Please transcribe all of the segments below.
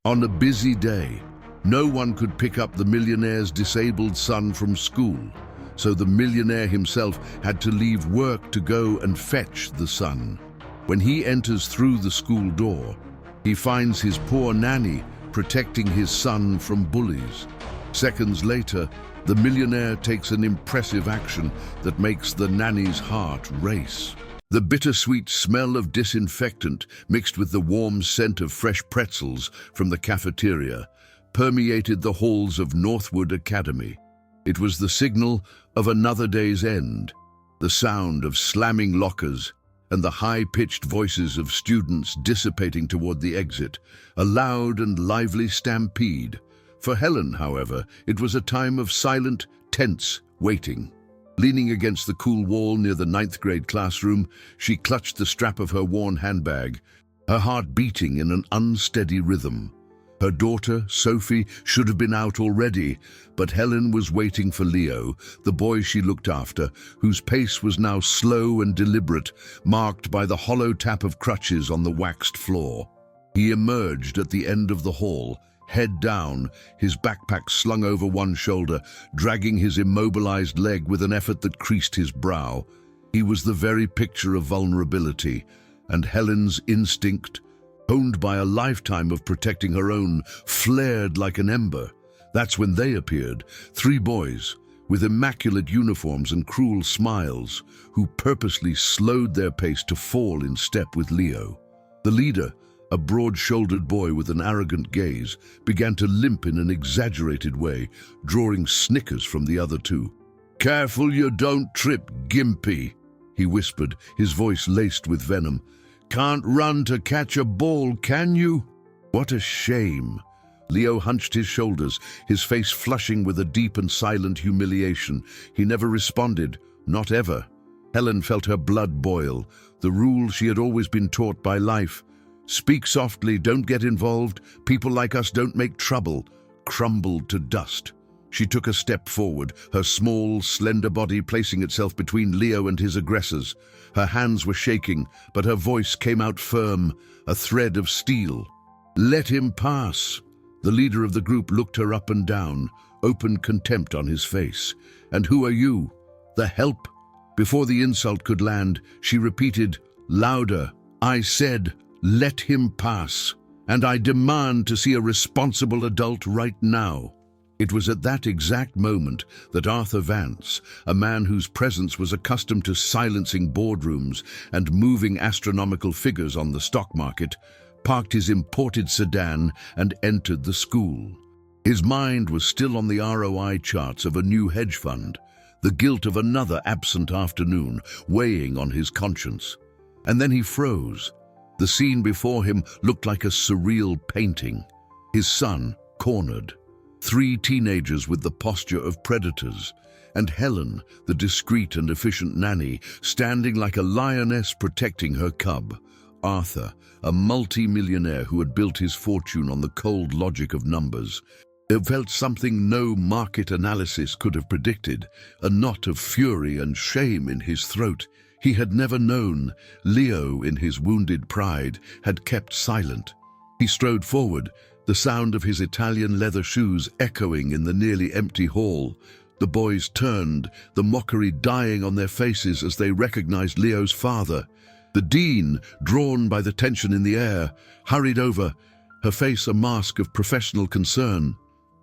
On a busy day, no one could pick up the millionaire's disabled son from school, so the millionaire himself had to leave work to go and fetch the son. When he enters through the school door, he finds his poor nanny protecting his son from bullies. Seconds later, the millionaire takes an impressive action that makes the nanny's heart race. The bittersweet smell of disinfectant mixed with the warm scent of fresh pretzels from the cafeteria permeated the halls of Northwood Academy. It was the signal of another day's end, the sound of slamming lockers and the high-pitched voices of students dissipating toward the exit, a loud and lively stampede. For Helen, however, it was a time of silent, tense waiting. Leaning against the cool wall near the 9th grade classroom, she clutched the strap of her worn handbag, her heart beating in an unsteady rhythm. Her daughter, Sophie, should have been out already, but Helen was waiting for Leo, the boy she looked after, whose pace was now slow and deliberate, marked by the hollow tap of crutches on the waxed floor. He emerged at the end of the hall, head down, his backpack slung over one shoulder, dragging his immobilized leg with an effort that creased his brow. He was the very picture of vulnerability, and Helen's instinct, honed by a lifetime of protecting her own, flared like an ember. That's when they appeared, 3 boys, with immaculate uniforms and cruel smiles, who purposely slowed their pace to fall in step with Leo. The leader, a broad-shouldered boy with an arrogant gaze, began to limp in an exaggerated way, drawing snickers from the other 2. "Careful you don't trip, Gimpy," he whispered, his voice laced with venom. "Can't run to catch a ball, can you?" What a shame. Leo hunched his shoulders, his face flushing with a deep and silent humiliation. He never responded, not ever. Helen felt her blood boil, the rule she had always been taught by life. Speak softly, don't get involved, people like us don't make trouble, crumbled to dust. She took a step forward, her small, slender body placing itself between Leo and his aggressors. Her hands were shaking, but her voice came out firm, a thread of steel. "Let him pass." The leader of the group looked her up and down, open contempt on his face. "And who are you?" "The help." Before the insult could land, she repeated, louder, "I said, let him pass, and I demand to see a responsible adult right now." It was at that exact moment that Arthur Vance, a man whose presence was accustomed to silencing boardrooms and moving astronomical figures on the stock market, parked his imported sedan and entered the school. His mind was still on the ROI charts of a new hedge fund, the guilt of another absent afternoon weighing on his conscience. And then he froze. The scene before him looked like a surreal painting. His son, cornered. 3 teenagers with the posture of predators. And Helen, the discreet and efficient nanny, standing like a lioness protecting her cub. Arthur, a multi-millionaire who had built his fortune on the cold logic of numbers. It felt something no market analysis could have predicted, a knot of fury and shame in his throat. He had never known. Leo, in his wounded pride, had kept silent. He strode forward, the sound of his Italian leather shoes echoing in the nearly empty hall. The boys turned, the mockery dying on their faces as they recognized Leo's father. The dean, drawn by the tension in the air, hurried over, her face a mask of professional concern.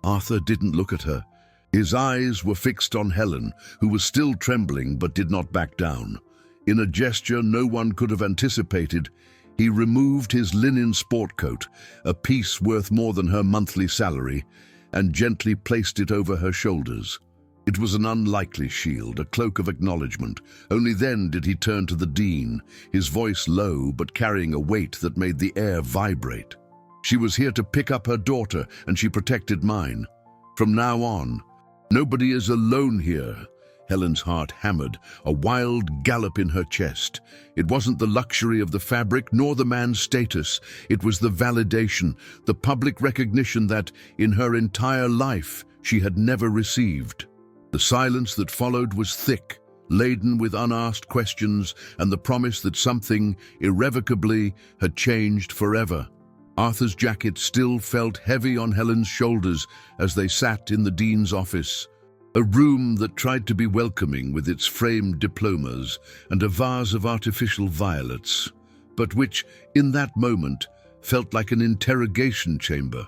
Arthur didn't look at her. His eyes were fixed on Helen, who was still trembling but did not back down. In a gesture no one could have anticipated, he removed his linen sport coat, a piece worth more than her monthly salary, and gently placed it over her shoulders. It was an unlikely shield, a cloak of acknowledgement. Only then did he turn to the dean, his voice low but carrying a weight that made the air vibrate. "She was here to pick up her daughter, and she protected mine. From now on, nobody is alone here." Helen's heart hammered, a wild gallop in her chest. It wasn't the luxury of the fabric nor the man's status. It was the validation, the public recognition that, in her entire life, she had never received. The silence that followed was thick, laden with unasked questions and the promise that something, irrevocably, had changed forever. Arthur's jacket still felt heavy on Helen's shoulders as they sat in the dean's office, a room that tried to be welcoming with its framed diplomas and a vase of artificial violets, but which, in that moment, felt like an interrogation chamber.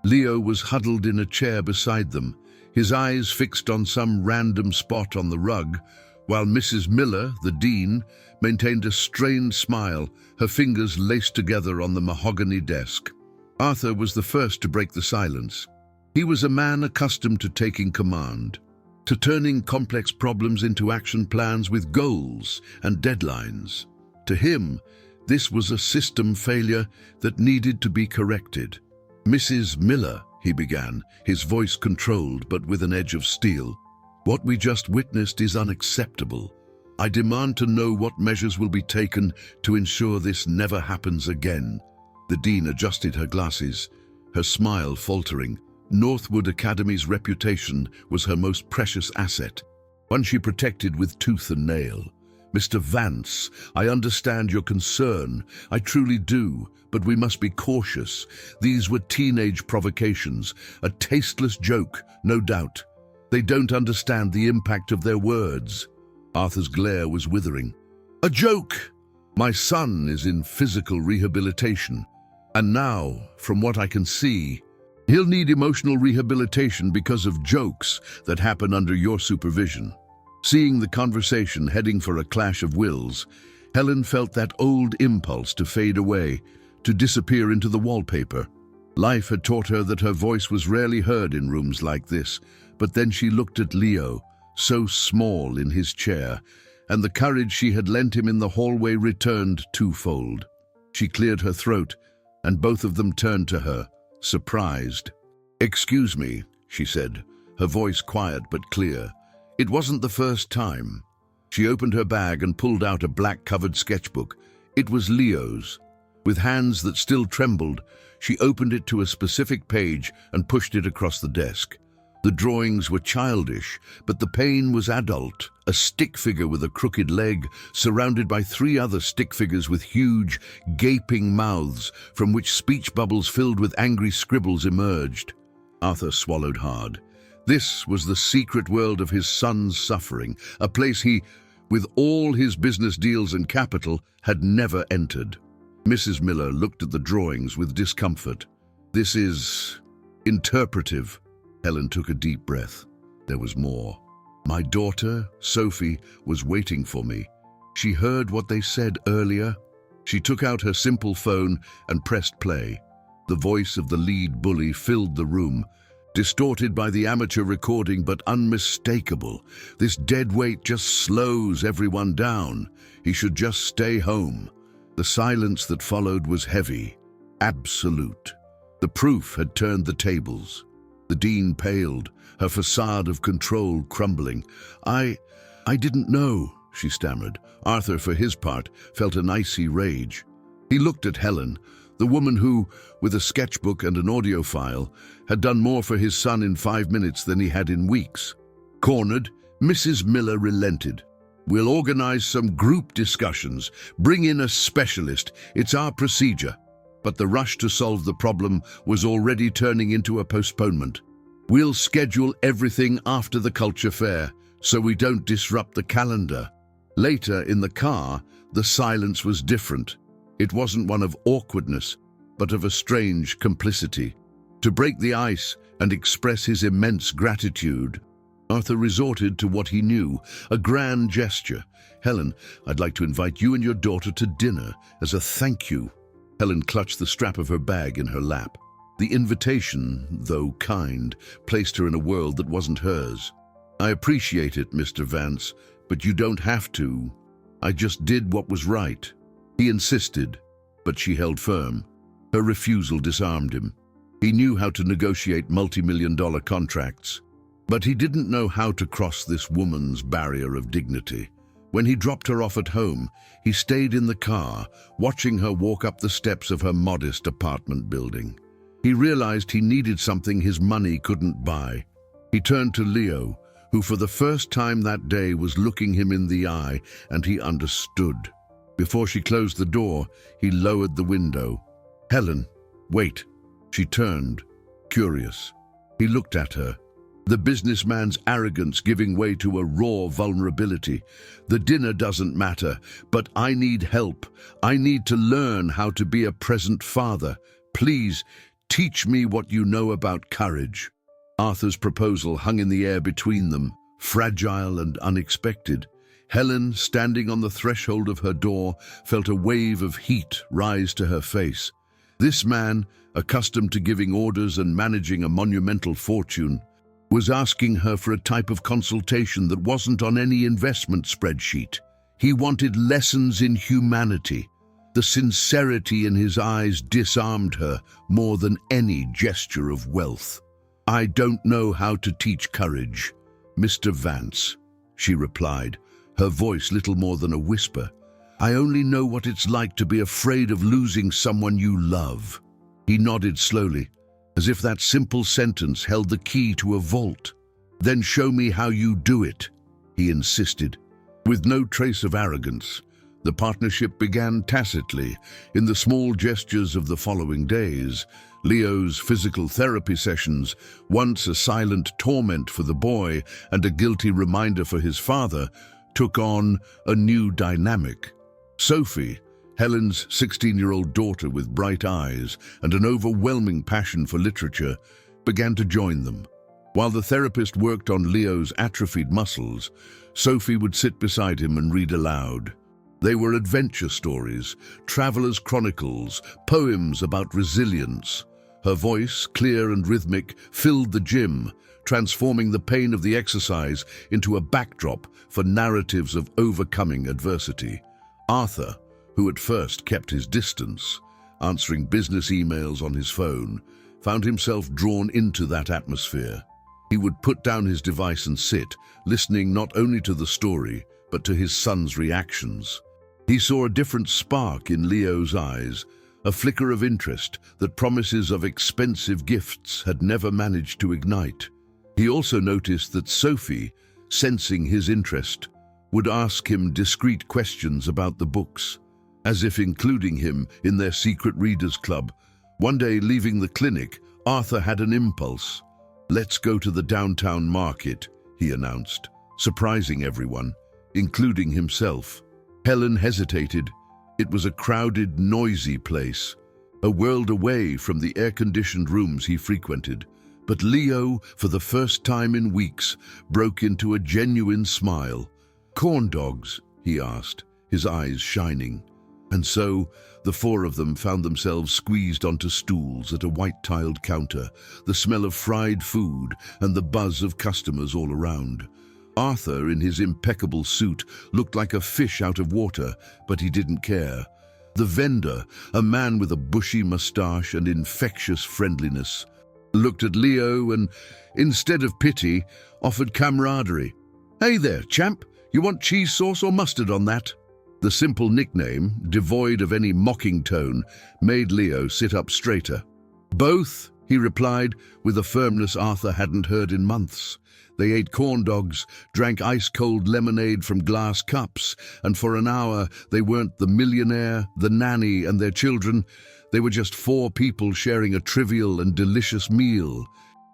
Leo was huddled in a chair beside them, his eyes fixed on some random spot on the rug, while Mrs. Miller, the dean, maintained a strained smile, her fingers laced together on the mahogany desk. Arthur was the first to break the silence. He was a man accustomed to taking command, to turning complex problems into action plans with goals and deadlines. To him, this was a system failure that needed to be corrected. "Mrs. Miller," he began, his voice controlled but with an edge of steel, "what we just witnessed is unacceptable. I demand to know what measures will be taken to ensure this never happens again." The dean adjusted her glasses, her smile faltering. Northwood Academy's reputation was her most precious asset, one she protected with tooth and nail. "Mr. Vance, I understand your concern. I truly do, but we must be cautious. These were teenage provocations, a tasteless joke, no doubt. They don't understand the impact of their words." Arthur's glare was withering. "A joke! My son is in physical rehabilitation. And now, from what I can see, he'll need emotional rehabilitation because of jokes that happen under your supervision." Seeing the conversation heading for a clash of wills, Helen felt that old impulse to fade away, to disappear into the wallpaper. Life had taught her that her voice was rarely heard in rooms like this, but then she looked at Leo, so small in his chair, and the courage she had lent him in the hallway returned twofold. She cleared her throat, and both of them turned to her, surprised. "Excuse me," she said, her voice quiet but clear. It wasn't the first time. She opened her bag and pulled out a black-covered sketchbook. It was Leo's. With hands that still trembled, she opened it to a specific page and pushed it across the desk. The drawings were childish, but the pain was adult. A stick figure with a crooked leg, surrounded by 3 other stick figures with huge, gaping mouths, from which speech bubbles filled with angry scribbles emerged. Arthur swallowed hard. This was the secret world of his son's suffering, a place he, with all his business deals and capital, had never entered. Mrs. Miller looked at the drawings with discomfort. "This is interpretive." Helen took a deep breath. There was more. "My daughter, Sophie, was waiting for me. She heard what they said earlier." She took out her simple phone and pressed play. The voice of the lead bully filled the room, distorted by the amateur recording but unmistakable. "This dead weight just slows everyone down. He should just stay home." The silence that followed was heavy, absolute. The proof had turned the tables. The dean paled, her facade of control crumbling. I didn't know," she stammered. Arthur, for his part, felt an icy rage. He looked at Helen, the woman who, with a sketchbook and an audio file, had done more for his son in 5 minutes than he had in weeks. Cornered, Mrs. Miller relented. "We'll organize some group discussions. Bring in a specialist. It's our procedure." But the rush to solve the problem was already turning into a postponement. "We'll schedule everything after the culture fair, so we don't disrupt the calendar." Later, in the car, the silence was different. It wasn't one of awkwardness, but of a strange complicity. To break the ice and express his immense gratitude, Arthur resorted to what he knew, a grand gesture. "Helen, I'd like to invite you and your daughter to dinner as a thank you." Helen clutched the strap of her bag in her lap. The invitation, though kind, placed her in a world that wasn't hers. "I appreciate it, Mr. Vance, but you don't have to. I just did what was right." He insisted, but she held firm. Her refusal disarmed him. He knew how to negotiate multi-million-dollar contracts, but he didn't know how to cross this woman's barrier of dignity. When he dropped her off at home, he stayed in the car, watching her walk up the steps of her modest apartment building. He realized he needed something his money couldn't buy. He turned to Leo, who for the first time that day was looking him in the eye, and he understood. Before she closed the door, he lowered the window. "Helen, Wait. She turned, curious. He looked at her, the businessman's arrogance giving way to a raw vulnerability. The dinner doesn't matter, but I need help. I need to learn how to be a present father. Please, teach me what you know about courage. Arthur's proposal hung in the air between them, fragile and unexpected. Helen, standing on the threshold of her door, felt a wave of heat rise to her face. This man, accustomed to giving orders and managing a monumental fortune, was asking her for a type of consultation that wasn't on any investment spreadsheet. He wanted lessons in humanity. The sincerity in his eyes disarmed her more than any gesture of wealth. "I don't know how to teach courage, Mr. Vance," she replied, her voice little more than a whisper. "I only know what it's like to be afraid of losing someone you love." He nodded slowly, as if that simple sentence held the key to a vault. "Then show me how you do it," he insisted. With no trace of arrogance, the partnership began tacitly in the small gestures of the following days. Leo's physical therapy sessions, once a silent torment for the boy and a guilty reminder for his father, took on a new dynamic. Sophie, Helen's 16-year-old daughter with bright eyes and an overwhelming passion for literature, began to join them. While the therapist worked on Leo's atrophied muscles, Sophie would sit beside him and read aloud. They were adventure stories, travelers' chronicles, poems about resilience. Her voice, clear and rhythmic, filled the gym, transforming the pain of the exercise into a backdrop for narratives of overcoming adversity. Arthur, who at first kept his distance, answering business emails on his phone, found himself drawn into that atmosphere. He would put down his device and sit, listening not only to the story, but to his son's reactions. He saw a different spark in Leo's eyes, a flicker of interest that promises of expensive gifts had never managed to ignite. He also noticed that Sophie, sensing his interest, would ask him discreet questions about the books, as if including him in their secret readers' club. One day, leaving the clinic, Arthur had an impulse. "Let's go to the downtown market," he announced, surprising everyone, including himself. Helen hesitated. It was a crowded, noisy place, a world away from the air-conditioned rooms he frequented. But Leo, for the first time in weeks, broke into a genuine smile. "Corn dogs?" he asked, his eyes shining. And so, the four of them found themselves squeezed onto stools at a white-tiled counter, the smell of fried food and the buzz of customers all around. Arthur, in his impeccable suit, looked like a fish out of water, but he didn't care. The vendor, a man with a bushy mustache and infectious friendliness, looked at Leo and, instead of pity, offered camaraderie. "Hey there, champ, you want cheese sauce or mustard on that?" The simple nickname, devoid of any mocking tone, made Leo sit up straighter. "Both," he replied, with a firmness Arthur hadn't heard in months. They ate corn dogs, drank ice-cold lemonade from glass cups, and for an hour they weren't the millionaire, the nanny, and their children. They were just four people sharing a trivial and delicious meal.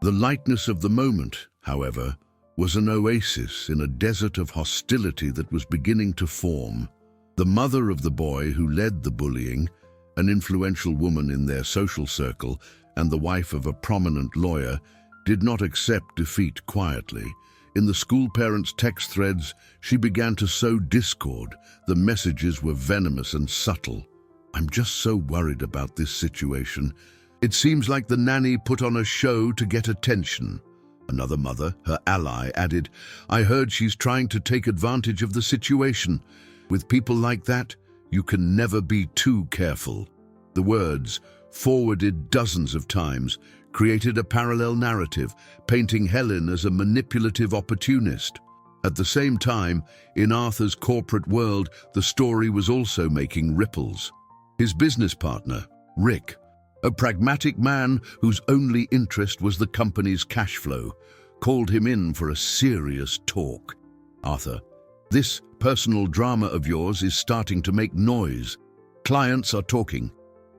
The lightness of the moment, however, was an oasis in a desert of hostility that was beginning to form. The mother of the boy who led the bullying, an influential woman in their social circle and the wife of a prominent lawyer, did not accept defeat quietly. In the school parents' text threads, she began to sow discord. The messages were venomous and subtle. "I'm just so worried about this situation. It seems like the nanny put on a show to get attention." Another mother, her ally, added, "I heard she's trying to take advantage of the situation. With people like that, you can never be too careful." The words, forwarded dozens of times, created a parallel narrative, painting Helen as a manipulative opportunist. At the same time, in Arthur's corporate world, the story was also making ripples. His business partner, Rick, a pragmatic man whose only interest was the company's cash flow, called him in for a serious talk. "Arthur, this personal drama of yours is starting to make noise. Clients are talking.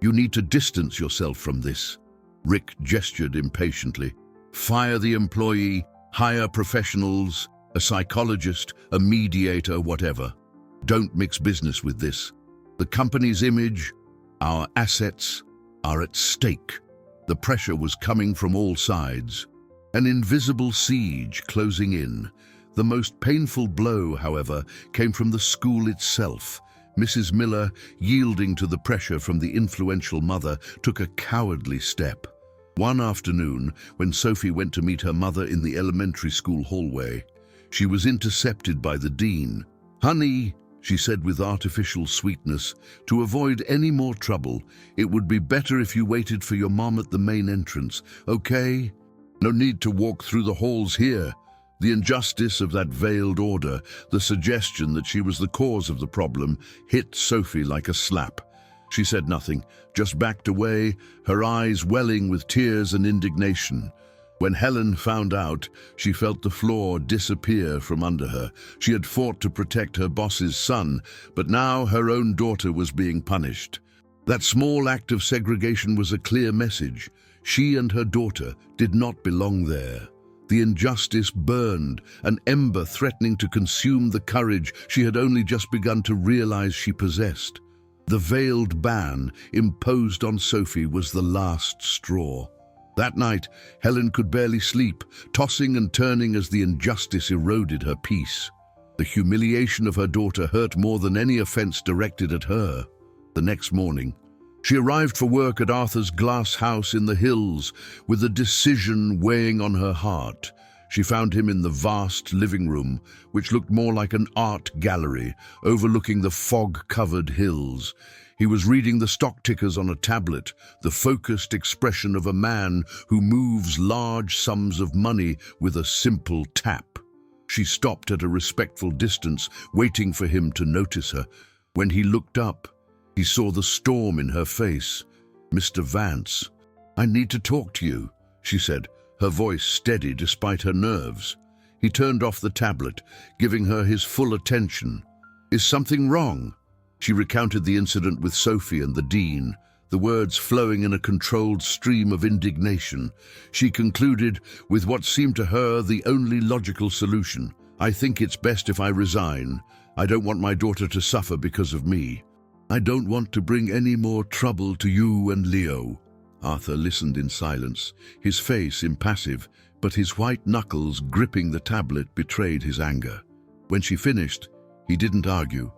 You need to distance yourself from this. Rick gestured impatiently. Fire the employee, hire professionals, a psychologist, a mediator, whatever. Don't mix business with this. The company's image, our assets, are at stake. The pressure was coming from all sides. An invisible siege closing in. The most painful blow, however, came from the school itself. Mrs. Miller, yielding to the pressure from the influential mother, took a cowardly step. One afternoon, when Sophie went to meet her mother in the elementary school hallway, she was intercepted by the dean. "Honey," she said with artificial sweetness, "to avoid any more trouble, it would be better if you waited for your mom at the main entrance, okay? No need to walk through the halls here." The injustice of that veiled order, the suggestion that she was the cause of the problem, hit Sophie like a slap. She said nothing, just backed away, her eyes welling with tears and indignation. When Helen found out, she felt the floor disappear from under her. She had fought to protect her boss's son, but now her own daughter was being punished. That small act of segregation was a clear message. She and her daughter did not belong there. The injustice burned, an ember threatening to consume the courage she had only just begun to realize she possessed. The veiled ban imposed on Sophie was the last straw. That night, Helen could barely sleep, tossing and turning as the injustice eroded her peace. The humiliation of her daughter hurt more than any offense directed at her. The next morning, she arrived for work at Arthur's glass house in the hills, with a decision weighing on her heart. She found him in the vast living room, which looked more like an art gallery, overlooking the fog-covered hills. He was reading the stock tickers on a tablet, the focused expression of a man who moves large sums of money with a simple tap. She stopped at a respectful distance, waiting for him to notice her. When he looked up, he saw the storm in her face. "Mr. Vance, I need to talk to you," she said, her voice steady despite her nerves. He turned off the tablet, giving her his full attention. "Is something wrong?" She recounted the incident with Sophie and the dean, the words flowing in a controlled stream of indignation. She concluded with what seemed to her the only logical solution. "I think it's best if I resign. I don't want my daughter to suffer because of me. I don't want to bring any more trouble to you and Leo." Arthur listened in silence, his face impassive, but his white knuckles gripping the tablet betrayed his anger. When she finished, he didn't argue.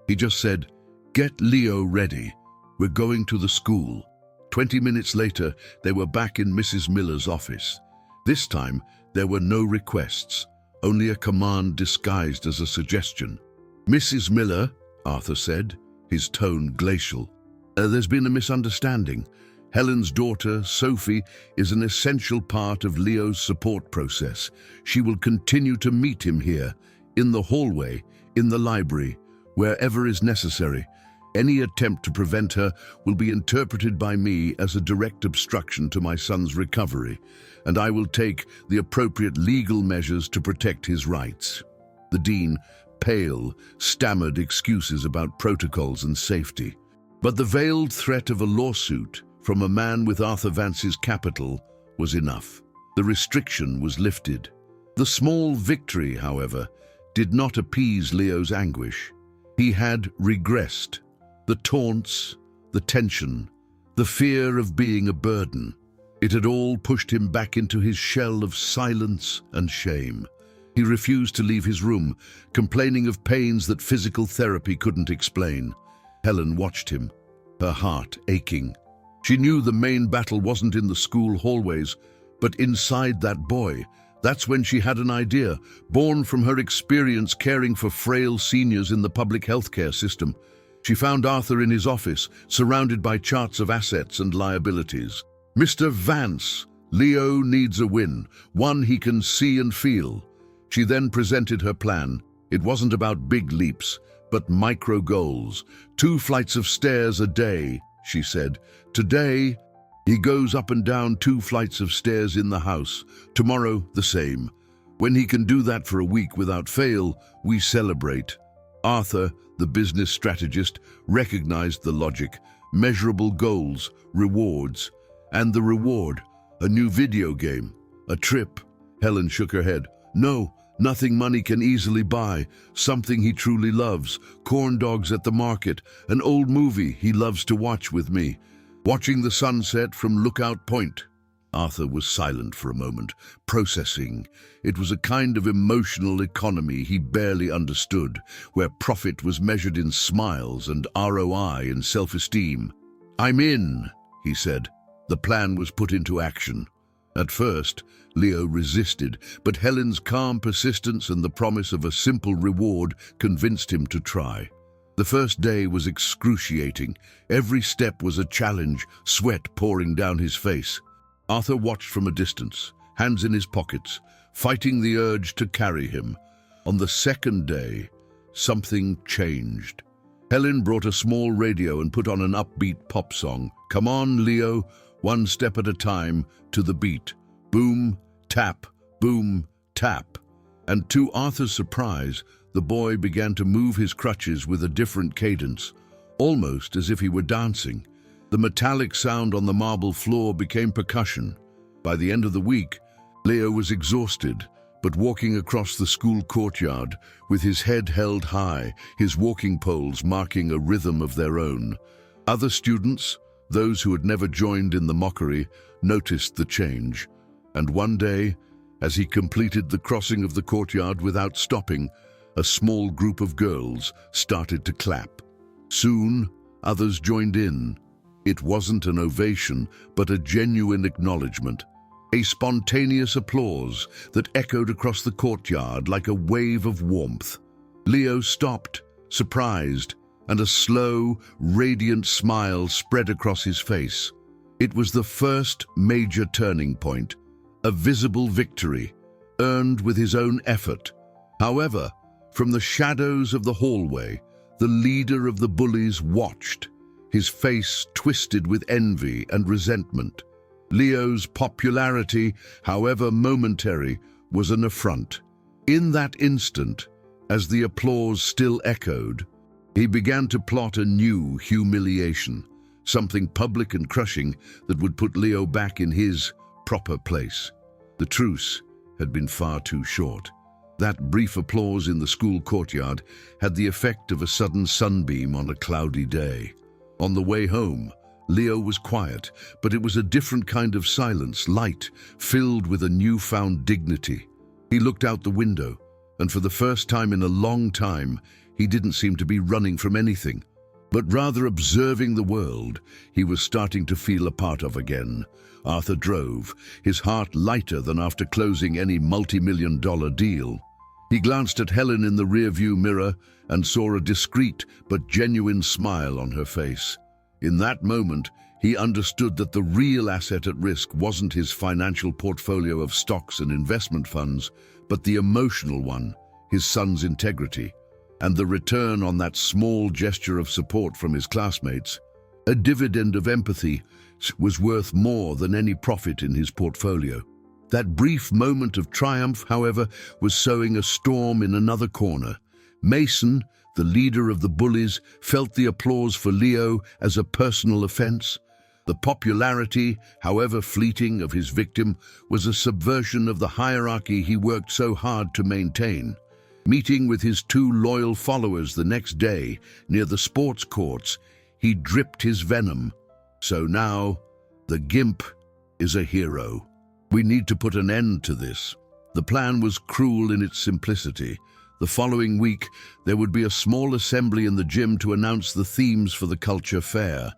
He just said, "Get Leo ready. We're going to the school." 20 minutes later, they were back in Mrs. Miller's office. This time, there were no requests, only a command disguised as a suggestion. "Mrs. Miller," Arthur said, his tone glacial, "there's been a misunderstanding. Helen's daughter, Sophie, is an essential part of Leo's support process. She will continue to meet him here, in the hallway, in the library, wherever is necessary. Any attempt to prevent her will be interpreted by me as a direct obstruction to my son's recovery, and I will take the appropriate legal measures to protect his rights." The dean, pale, stammered excuses about protocols and safety. But the veiled threat of a lawsuit from a man with Arthur Vance's capital was enough. The restriction was lifted. The small victory, however, did not appease Leo's anguish. He had regressed. The taunts, the tension, the fear of being a burden. It had all pushed him back into his shell of silence and shame. He refused to leave his room, complaining of pains that physical therapy couldn't explain. Helen watched him, her heart aching. She knew the main battle wasn't in the school hallways, but inside that boy. That's when she had an idea, born from her experience caring for frail seniors in the public healthcare system. She found Arthur in his office, surrounded by charts of assets and liabilities. "Mr. Vance, Leo needs a win, one he can see and feel." She then presented her plan. It wasn't about big leaps, but micro goals. 2 flights of stairs a day, she said. Today, he goes up and down 2 flights of stairs in the house. Tomorrow, the same. When he can do that for a week without fail, we celebrate. Arthur, the business strategist, recognized the logic. measurable goals, rewards. And the reward, a new video game, a trip. Helen shook her head. No, nothing money can easily buy. Something he truly loves. Corn dogs at the market. An old movie he loves to watch with me. Watching the sunset from Lookout Point. Arthur was silent for a moment, processing. It was a kind of emotional economy he barely understood, where profit was measured in smiles and ROI in self-esteem. "I'm in," he said. The plan was put into action. At first, Leo resisted, but Helen's calm persistence and the promise of a simple reward convinced him to try. The first day was excruciating. Every step was a challenge, sweat pouring down his face. Arthur watched from a distance, hands in his pockets, fighting the urge to carry him. On the second day, something changed. Helen brought a small radio and put on an upbeat pop song. "Come on, Leo, one step at a time," to the beat. Boom, tap, boom, tap. And to Arthur's surprise, the boy began to move his crutches with a different cadence, almost as if he were dancing. The metallic sound on the marble floor became percussion. By the end of the week, Leo was exhausted, but walking across the school courtyard with his head held high, his walking poles marking a rhythm of their own. Other students, those who had never joined in the mockery, noticed the change. And one day, as he completed the crossing of the courtyard without stopping, a small group of girls started to clap. Soon, others joined in. It wasn't an ovation, but a genuine acknowledgement. A spontaneous applause that echoed across the courtyard like a wave of warmth. Leo stopped, surprised, and a slow, radiant smile spread across his face. It was the first major turning point, a visible victory, earned with his own effort. However, from the shadows of the hallway, the leader of the bullies watched, his face twisted with envy and resentment. Leo's popularity, however momentary, was an affront. In that instant, as the applause still echoed, he began to plot a new humiliation, something public and crushing that would put Leo back in his proper place. The truce had been far too short. That brief applause in the school courtyard had the effect of a sudden sunbeam on a cloudy day. On the way home, Leo was quiet, but it was a different kind of silence, light, filled with a newfound dignity. He looked out the window, and for the first time in a long time, he didn't seem to be running from anything, but rather observing the world he was starting to feel a part of again. Arthur drove, his heart lighter than after closing any multi-million-dollar deal. He glanced at Helen in the rearview mirror and saw a discreet but genuine smile on her face. In that moment, he understood that the real asset at risk wasn't his financial portfolio of stocks and investment funds, but the emotional one, his son's integrity, and the return on that small gesture of support from his classmates. A dividend of empathy was worth more than any profit in his portfolio. That brief moment of triumph, however, was sowing a storm in another corner. Mason, the leader of the bullies, felt the applause for Leo as a personal offense. The popularity, however fleeting, of his victim was a subversion of the hierarchy he worked so hard to maintain. Meeting with his two loyal followers the next day near the sports courts, he dripped his venom. So now, the Gimp is a hero. We need to put an end to this. The plan was cruel in its simplicity. The following week, there would be a small assembly in the gym to announce the themes for the culture fair.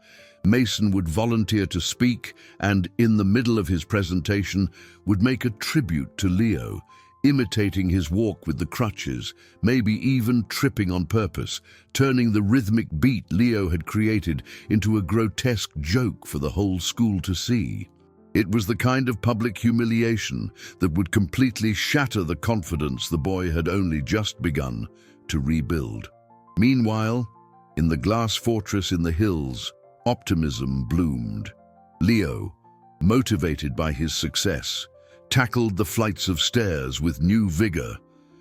Mason would volunteer to speak and, in the middle of his presentation, would make a tribute to Leo, imitating his walk with the crutches, maybe even tripping on purpose, turning the rhythmic beat Leo had created into a grotesque joke for the whole school to see. It was the kind of public humiliation that would completely shatter the confidence the boy had only just begun to rebuild. Meanwhile, in the glass fortress in the hills, optimism bloomed. Leo, motivated by his success, tackled the flights of stairs with new vigor.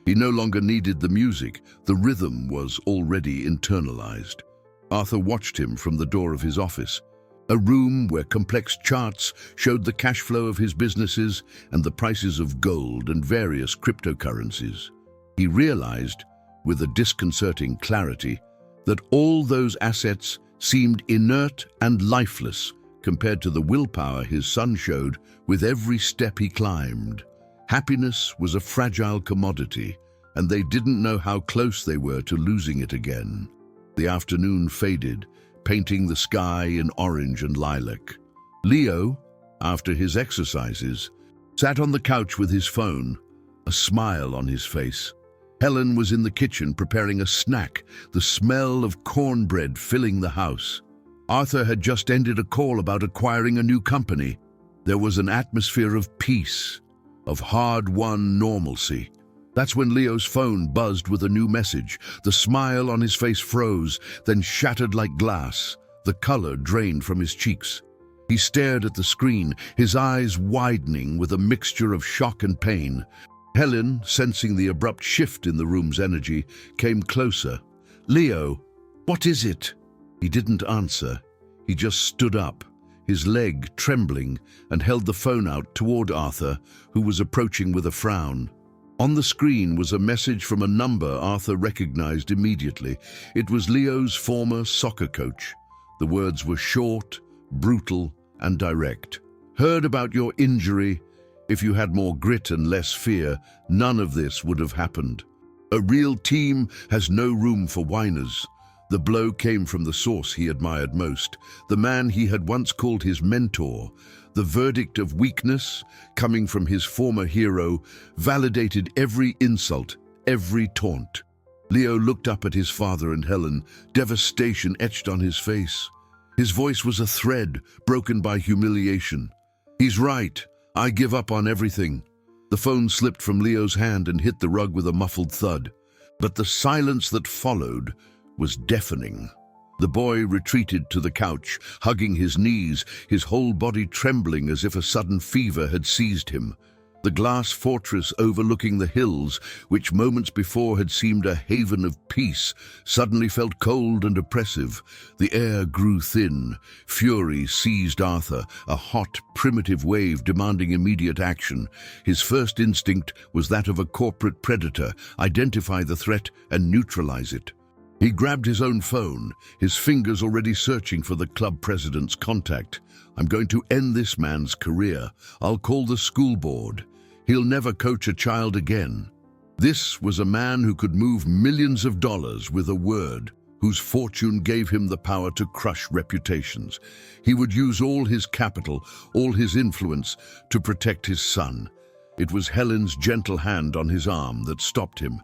He no longer needed the music, the rhythm was already internalized. Arthur watched him from the door of his office, a room where complex charts showed the cash flow of his businesses and the prices of gold and various cryptocurrencies. He realized, with a disconcerting clarity, that all those assets seemed inert and lifeless compared to the willpower his son showed with every step he climbed. Happiness was a fragile commodity, and they didn't know how close they were to losing it again. The afternoon faded, painting the sky in orange and lilac. Leo, after his exercises, sat on the couch with his phone, a smile on his face. Helen was in the kitchen preparing a snack, the smell of cornbread filling the house. Arthur had just ended a call about acquiring a new company. There was an atmosphere of peace, of hard-won normalcy. That's when Leo's phone buzzed with a new message. The smile on his face froze, then shattered like glass. The color drained from his cheeks. He stared at the screen, his eyes widening with a mixture of shock and pain. Helen, sensing the abrupt shift in the room's energy, came closer. "Leo, what is it?" He didn't answer. He just stood up, his leg trembling, and held the phone out toward Arthur, who was approaching with a frown. On the screen was a message from a number Arthur recognized immediately. It was Leo's former soccer coach. The words were short, brutal, and direct. "Heard about your injury. If you had more grit and less fear, none of this would have happened. A real team has no room for whiners." The blow came from the source he admired most, the man he had once called his mentor. The verdict of weakness, coming from his former hero, validated every insult, every taunt. Leo looked up at his father and Helen, devastation etched on his face. His voice was a thread, broken by humiliation. "He's right. I give up on everything." The phone slipped from Leo's hand and hit the rug with a muffled thud. But the silence that followed was deafening. The boy retreated to the couch, hugging his knees, his whole body trembling as if a sudden fever had seized him. The glass fortress overlooking the hills, which moments before had seemed a haven of peace, suddenly felt cold and oppressive. The air grew thin. Fury seized Arthur, a hot, primitive wave demanding immediate action. His first instinct was that of a corporate predator: identify the threat and neutralize it. He grabbed his own phone, his fingers already searching for the club president's contact. "I'm going to end this man's career. I'll call the school board. He'll never coach a child again." This was a man who could move millions of dollars with a word, whose fortune gave him the power to crush reputations. He would use all his capital, all his influence, to protect his son. It was Helen's gentle hand on his arm that stopped him.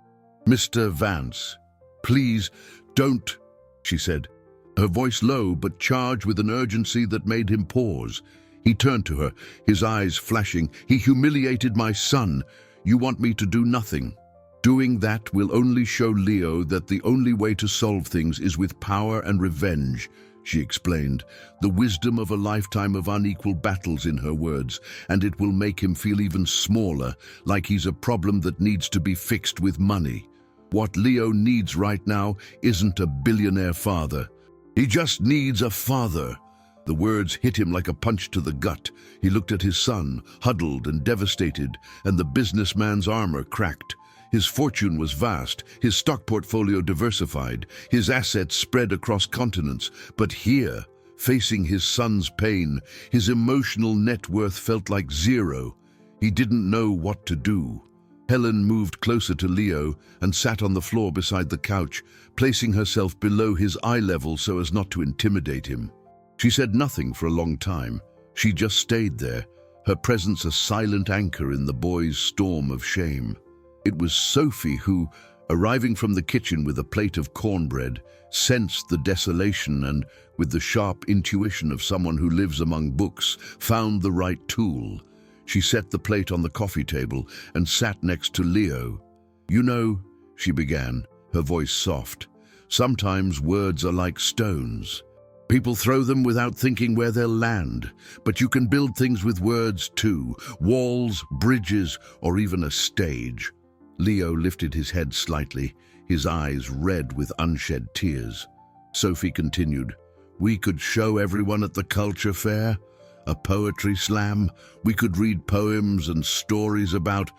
"Mr. Vance, please, don't," she said, her voice low but charged with an urgency that made him pause. He turned to her, his eyes flashing. "He humiliated my son. You want me to do nothing?" "Doing that will only show Leo that the only way to solve things is with power and revenge," she explained, the wisdom of a lifetime of unequal battles in her words, "and it will make him feel even smaller, like he's a problem that needs to be fixed with money. What Leo needs right now isn't a billionaire father. He just needs a father." The words hit him like a punch to the gut. He looked at his son, huddled and devastated, and the businessman's armor cracked. His fortune was vast, his stock portfolio diversified, his assets spread across continents. But here, facing his son's pain, his emotional net worth felt like zero. He didn't know what to do. Helen moved closer to Leo and sat on the floor beside the couch, placing herself below his eye level so as not to intimidate him. She said nothing for a long time. She just stayed there, her presence a silent anchor in the boy's storm of shame. It was Sophie who, arriving from the kitchen with a plate of cornbread, sensed the desolation and, with the sharp intuition of someone who lives among books, found the right tool. She set the plate on the coffee table and sat next to Leo. "You know," she began, her voice soft, "sometimes words are like stones. People throw them without thinking where they'll land, but you can build things with words too, walls, bridges, or even a stage." Leo lifted his head slightly, his eyes red with unshed tears. Sophie continued. We could show everyone at the culture fair, a poetry slam. We could read poems and stories about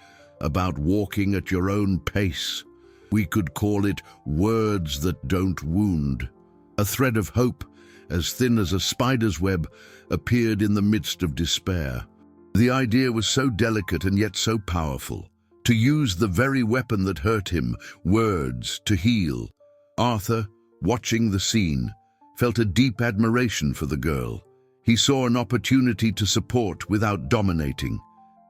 walking at your own pace. We could call it Words That Don't Wound. A thread of hope, as thin as a spider's web, appeared in the midst of despair. The idea was so delicate and yet so powerful. To use the very weapon that hurt him, words, to heal. Arthur, watching the scene, felt a deep admiration for the girl. He saw an opportunity to support without dominating.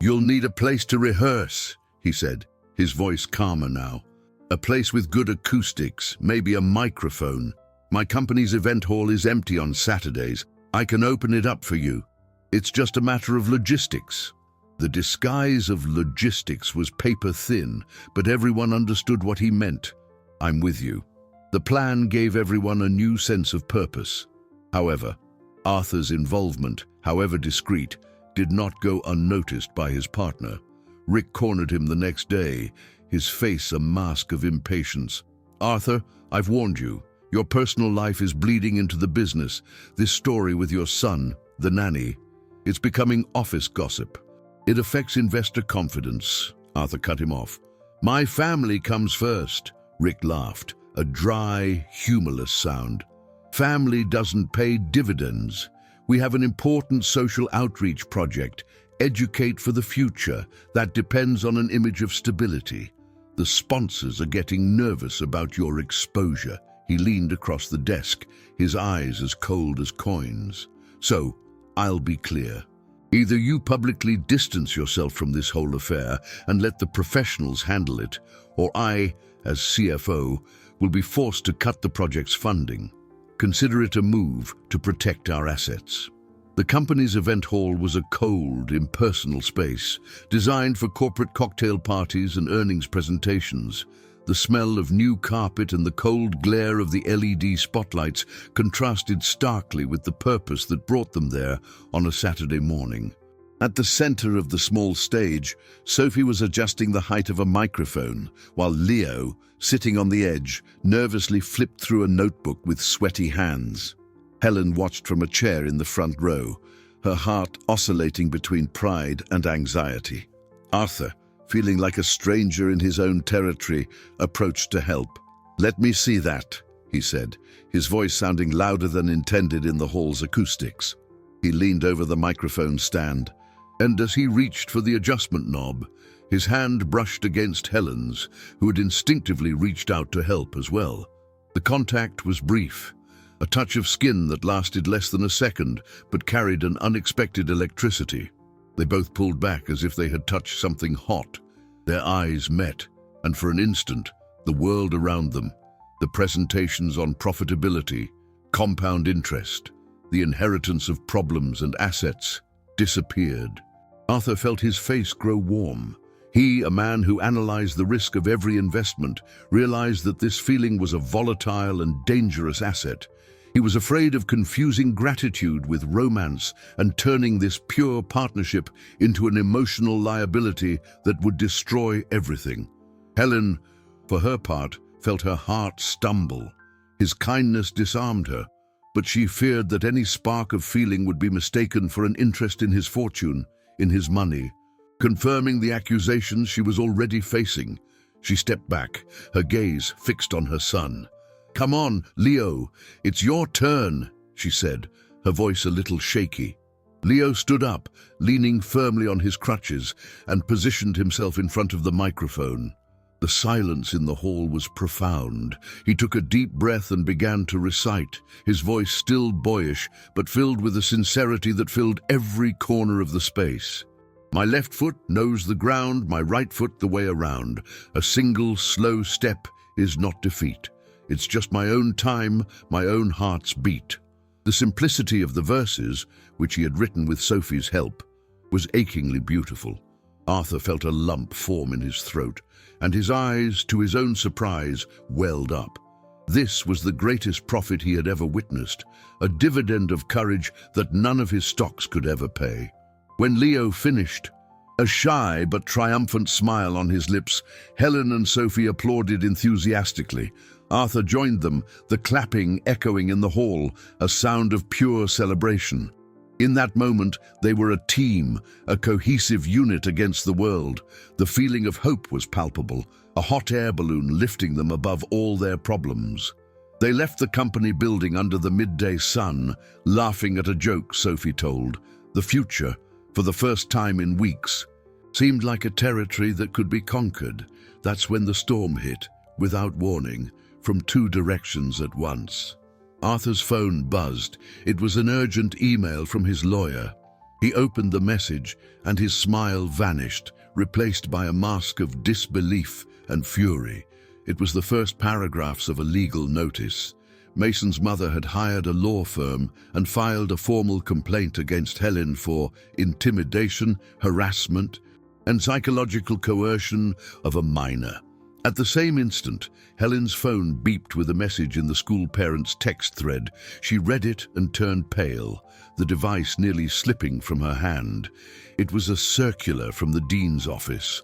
You'll need a place to rehearse, he said, his voice calmer now. A place with good acoustics, maybe a microphone. My company's event hall is empty on Saturdays. I can open it up for you. It's just a matter of logistics. The disguise of logistics was paper thin, but everyone understood what he meant. I'm with you. The plan gave everyone a new sense of purpose. However, Arthur's involvement, however discreet, did not go unnoticed by his partner. Rick cornered him the next day, his face a mask of impatience. Arthur, I've warned you. Your personal life is bleeding into the business. This story with your son, the nanny, it's becoming office gossip. It affects investor confidence. Arthur cut him off. My family comes first, Rick laughed, a dry, humorless sound. Family doesn't pay dividends. We have an important social outreach project, Educate for the Future, that depends on an image of stability. The sponsors are getting nervous about your exposure. He leaned across the desk, his eyes as cold as coins. So, I'll be clear. Either you publicly distance yourself from this whole affair and let the professionals handle it, or I, as CFO, will be forced to cut the project's funding. Consider it a move to protect our assets. The company's event hall was a cold, impersonal space, designed for corporate cocktail parties and earnings presentations. The smell of new carpet and the cold glare of the LED spotlights contrasted starkly with the purpose that brought them there on a Saturday morning. At the center of the small stage, Sophie was adjusting the height of a microphone, while Leo, sitting on the edge, nervously flipped through a notebook with sweaty hands. Helen watched from a chair in the front row, her heart oscillating between pride and anxiety. Arthur, feeling like a stranger in his own territory, approached to help. Let me see that, he said, his voice sounding louder than intended in the hall's acoustics. He leaned over the microphone stand, and as he reached for the adjustment knob, his hand brushed against Helen's, who had instinctively reached out to help as well. The contact was brief, a touch of skin that lasted less than a second, but carried an unexpected electricity. They both pulled back as if they had touched something hot. Their eyes met, and for an instant, the world around them, the presentations on profitability, compound interest, the inheritance of problems and assets, disappeared. Arthur felt his face grow warm. He, a man who analyzed the risk of every investment, realized that this feeling was a volatile and dangerous asset. He was afraid of confusing gratitude with romance and turning this pure partnership into an emotional liability that would destroy everything. Helen, for her part, felt her heart stumble. His kindness disarmed her, but she feared that any spark of feeling would be mistaken for an interest in his fortune, in his money. Confirming the accusations she was already facing, she stepped back, her gaze fixed on her son. Come on, Leo, it's your turn, she said, her voice a little shaky. Leo stood up, leaning firmly on his crutches, and positioned himself in front of the microphone. The silence in the hall was profound. He took a deep breath and began to recite, his voice still boyish, but filled with a sincerity that filled every corner of the space. My left foot knows the ground, my right foot the way around. A single, slow step is not defeat. It's just my own time, my own heart's beat. The simplicity of the verses, which he had written with Sophie's help, was achingly beautiful. Arthur felt a lump form in his throat, and his eyes, to his own surprise, welled up. This was the greatest profit he had ever witnessed, a dividend of courage that none of his stocks could ever pay. When Leo finished, a shy but triumphant smile on his lips, Helen and Sophie applauded enthusiastically. Arthur joined them, the clapping echoing in the hall, a sound of pure celebration. In that moment, they were a team, a cohesive unit against the world. The feeling of hope was palpable, a hot air balloon lifting them above all their problems. They left the company building under the midday sun, laughing at a joke Sophie told. The future, for the first time in weeks, seemed like a territory that could be conquered. That's when the storm hit, without warning, from two directions at once. Arthur's phone buzzed. It was an urgent email from his lawyer. He opened the message, and his smile vanished, replaced by a mask of disbelief and fury. It was the first paragraphs of a legal notice. Mason's mother had hired a law firm and filed a formal complaint against Helen for intimidation, harassment, and psychological coercion of a minor. At the same instant, Helen's phone beeped with a message in the school parents' text thread. She read it and turned pale, the device nearly slipping from her hand. It was a circular from the dean's office,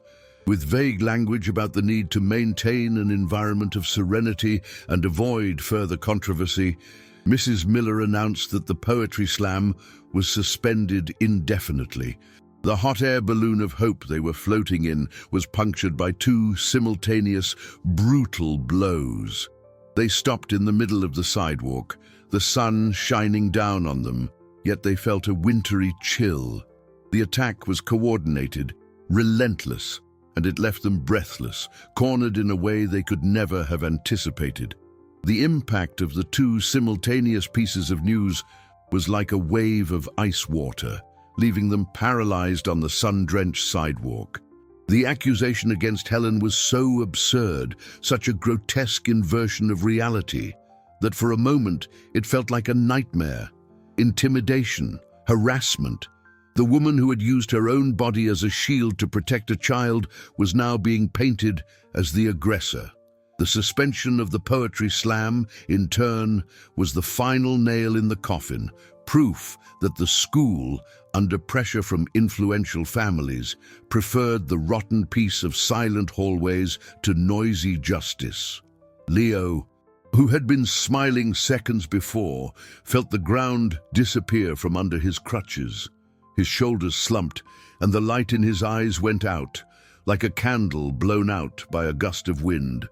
with vague language about the need to maintain an environment of serenity and avoid further controversy. Mrs. Miller announced that the poetry slam was suspended indefinitely. The hot air balloon of hope they were floating in was punctured by two simultaneous, brutal blows. They stopped in the middle of the sidewalk, the sun shining down on them, yet they felt a wintry chill. The attack was coordinated, relentless, and it left them breathless, cornered in a way they could never have anticipated. The impact of the two simultaneous pieces of news was like a wave of ice water, leaving them paralyzed on the sun-drenched sidewalk. The accusation against Helen was so absurd, such a grotesque inversion of reality, that for a moment it felt like a nightmare. Intimidation, harassment. The woman who had used her own body as a shield to protect a child was now being painted as the aggressor. The suspension of the poetry slam, in turn, was the final nail in the coffin, proof that the school, under pressure from influential families, preferred the rotten peace of silent hallways to noisy justice. Leo, who had been smiling seconds before, felt the ground disappear from under his crutches. His shoulders slumped, and the light in his eyes went out, like a candle blown out by a gust of wind.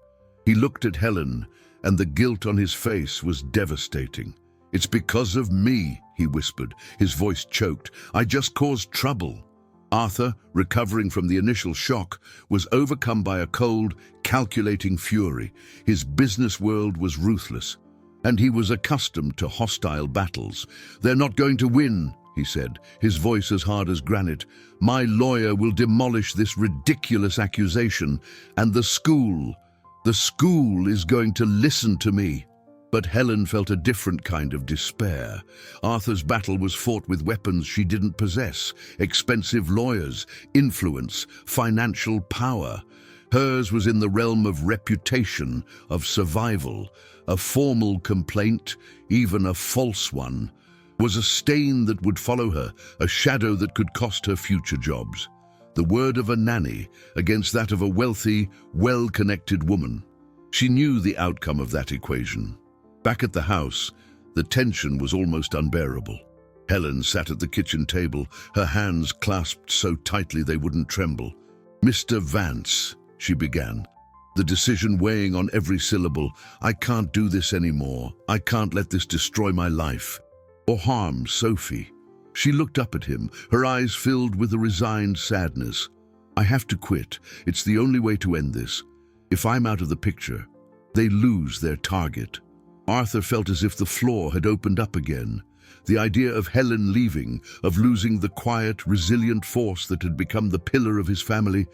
He looked at Helen, and the guilt on his face was devastating. "It's because of me," he whispered, his voice choked. "I just caused trouble." Arthur, recovering from the initial shock, was overcome by a cold, calculating fury. His business world was ruthless, and he was accustomed to hostile battles. "They're not going to win," he said, his voice as hard as granite. "My lawyer will demolish this ridiculous accusation, and the school is going to listen to me." But Helen felt a different kind of despair. Arthur's battle was fought with weapons she didn't possess: expensive lawyers, influence, financial power. Hers was in the realm of reputation, of survival. A formal complaint, even a false one, was a stain that would follow her, a shadow that could cost her future jobs. The word of a nanny against that of a wealthy, well-connected woman. She knew the outcome of that equation. Back at the house, the tension was almost unbearable. Helen sat at the kitchen table, her hands clasped so tightly they wouldn't tremble. "Mr. Vance," she began, the decision weighing on every syllable. "I can't do this anymore. I can't let this destroy my life or harm Sophie." She looked up at him, her eyes filled with a resigned sadness. "I have to quit. It's the only way to end this. If I'm out of the picture, they lose their target." Arthur felt as if the floor had opened up again. The idea of Helen leaving, of losing the quiet, resilient force that had become the pillar of his family,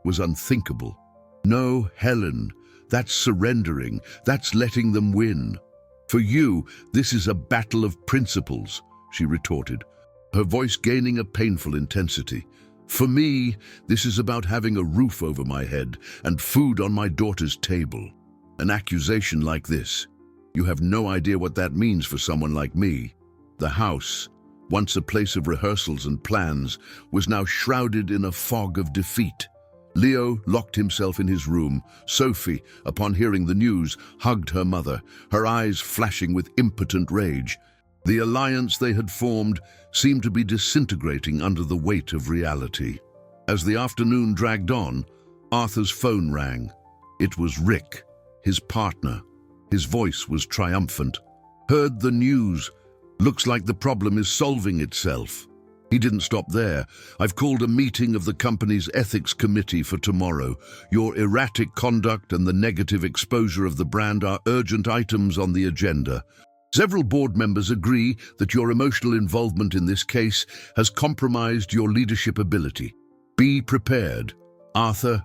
was unthinkable. "No, Helen, that's surrendering. That's letting them win. For you, this is a battle of principles," she retorted, her voice gaining a painful intensity. "For me, this is about having a roof over my head and food on my daughter's table. An accusation like this, you have no idea what that means for someone like me." The house, once a place of rehearsals and plans, was now shrouded in a fog of defeat. Leo locked himself in his room. Sophie, upon hearing the news, hugged her mother, her eyes flashing with impotent rage. The alliance they had formed seemed to be disintegrating under the weight of reality. As the afternoon dragged on, Arthur's phone rang. It was Rick, his partner. His voice was triumphant. "Heard the news. Looks like the problem is solving itself." He didn't stop there. "I've called a meeting of the company's ethics committee for tomorrow. Your erratic conduct and the negative exposure of the brand are urgent items on the agenda. Several board members agree that your emotional involvement in this case has compromised your leadership ability. Be prepared. Arthur,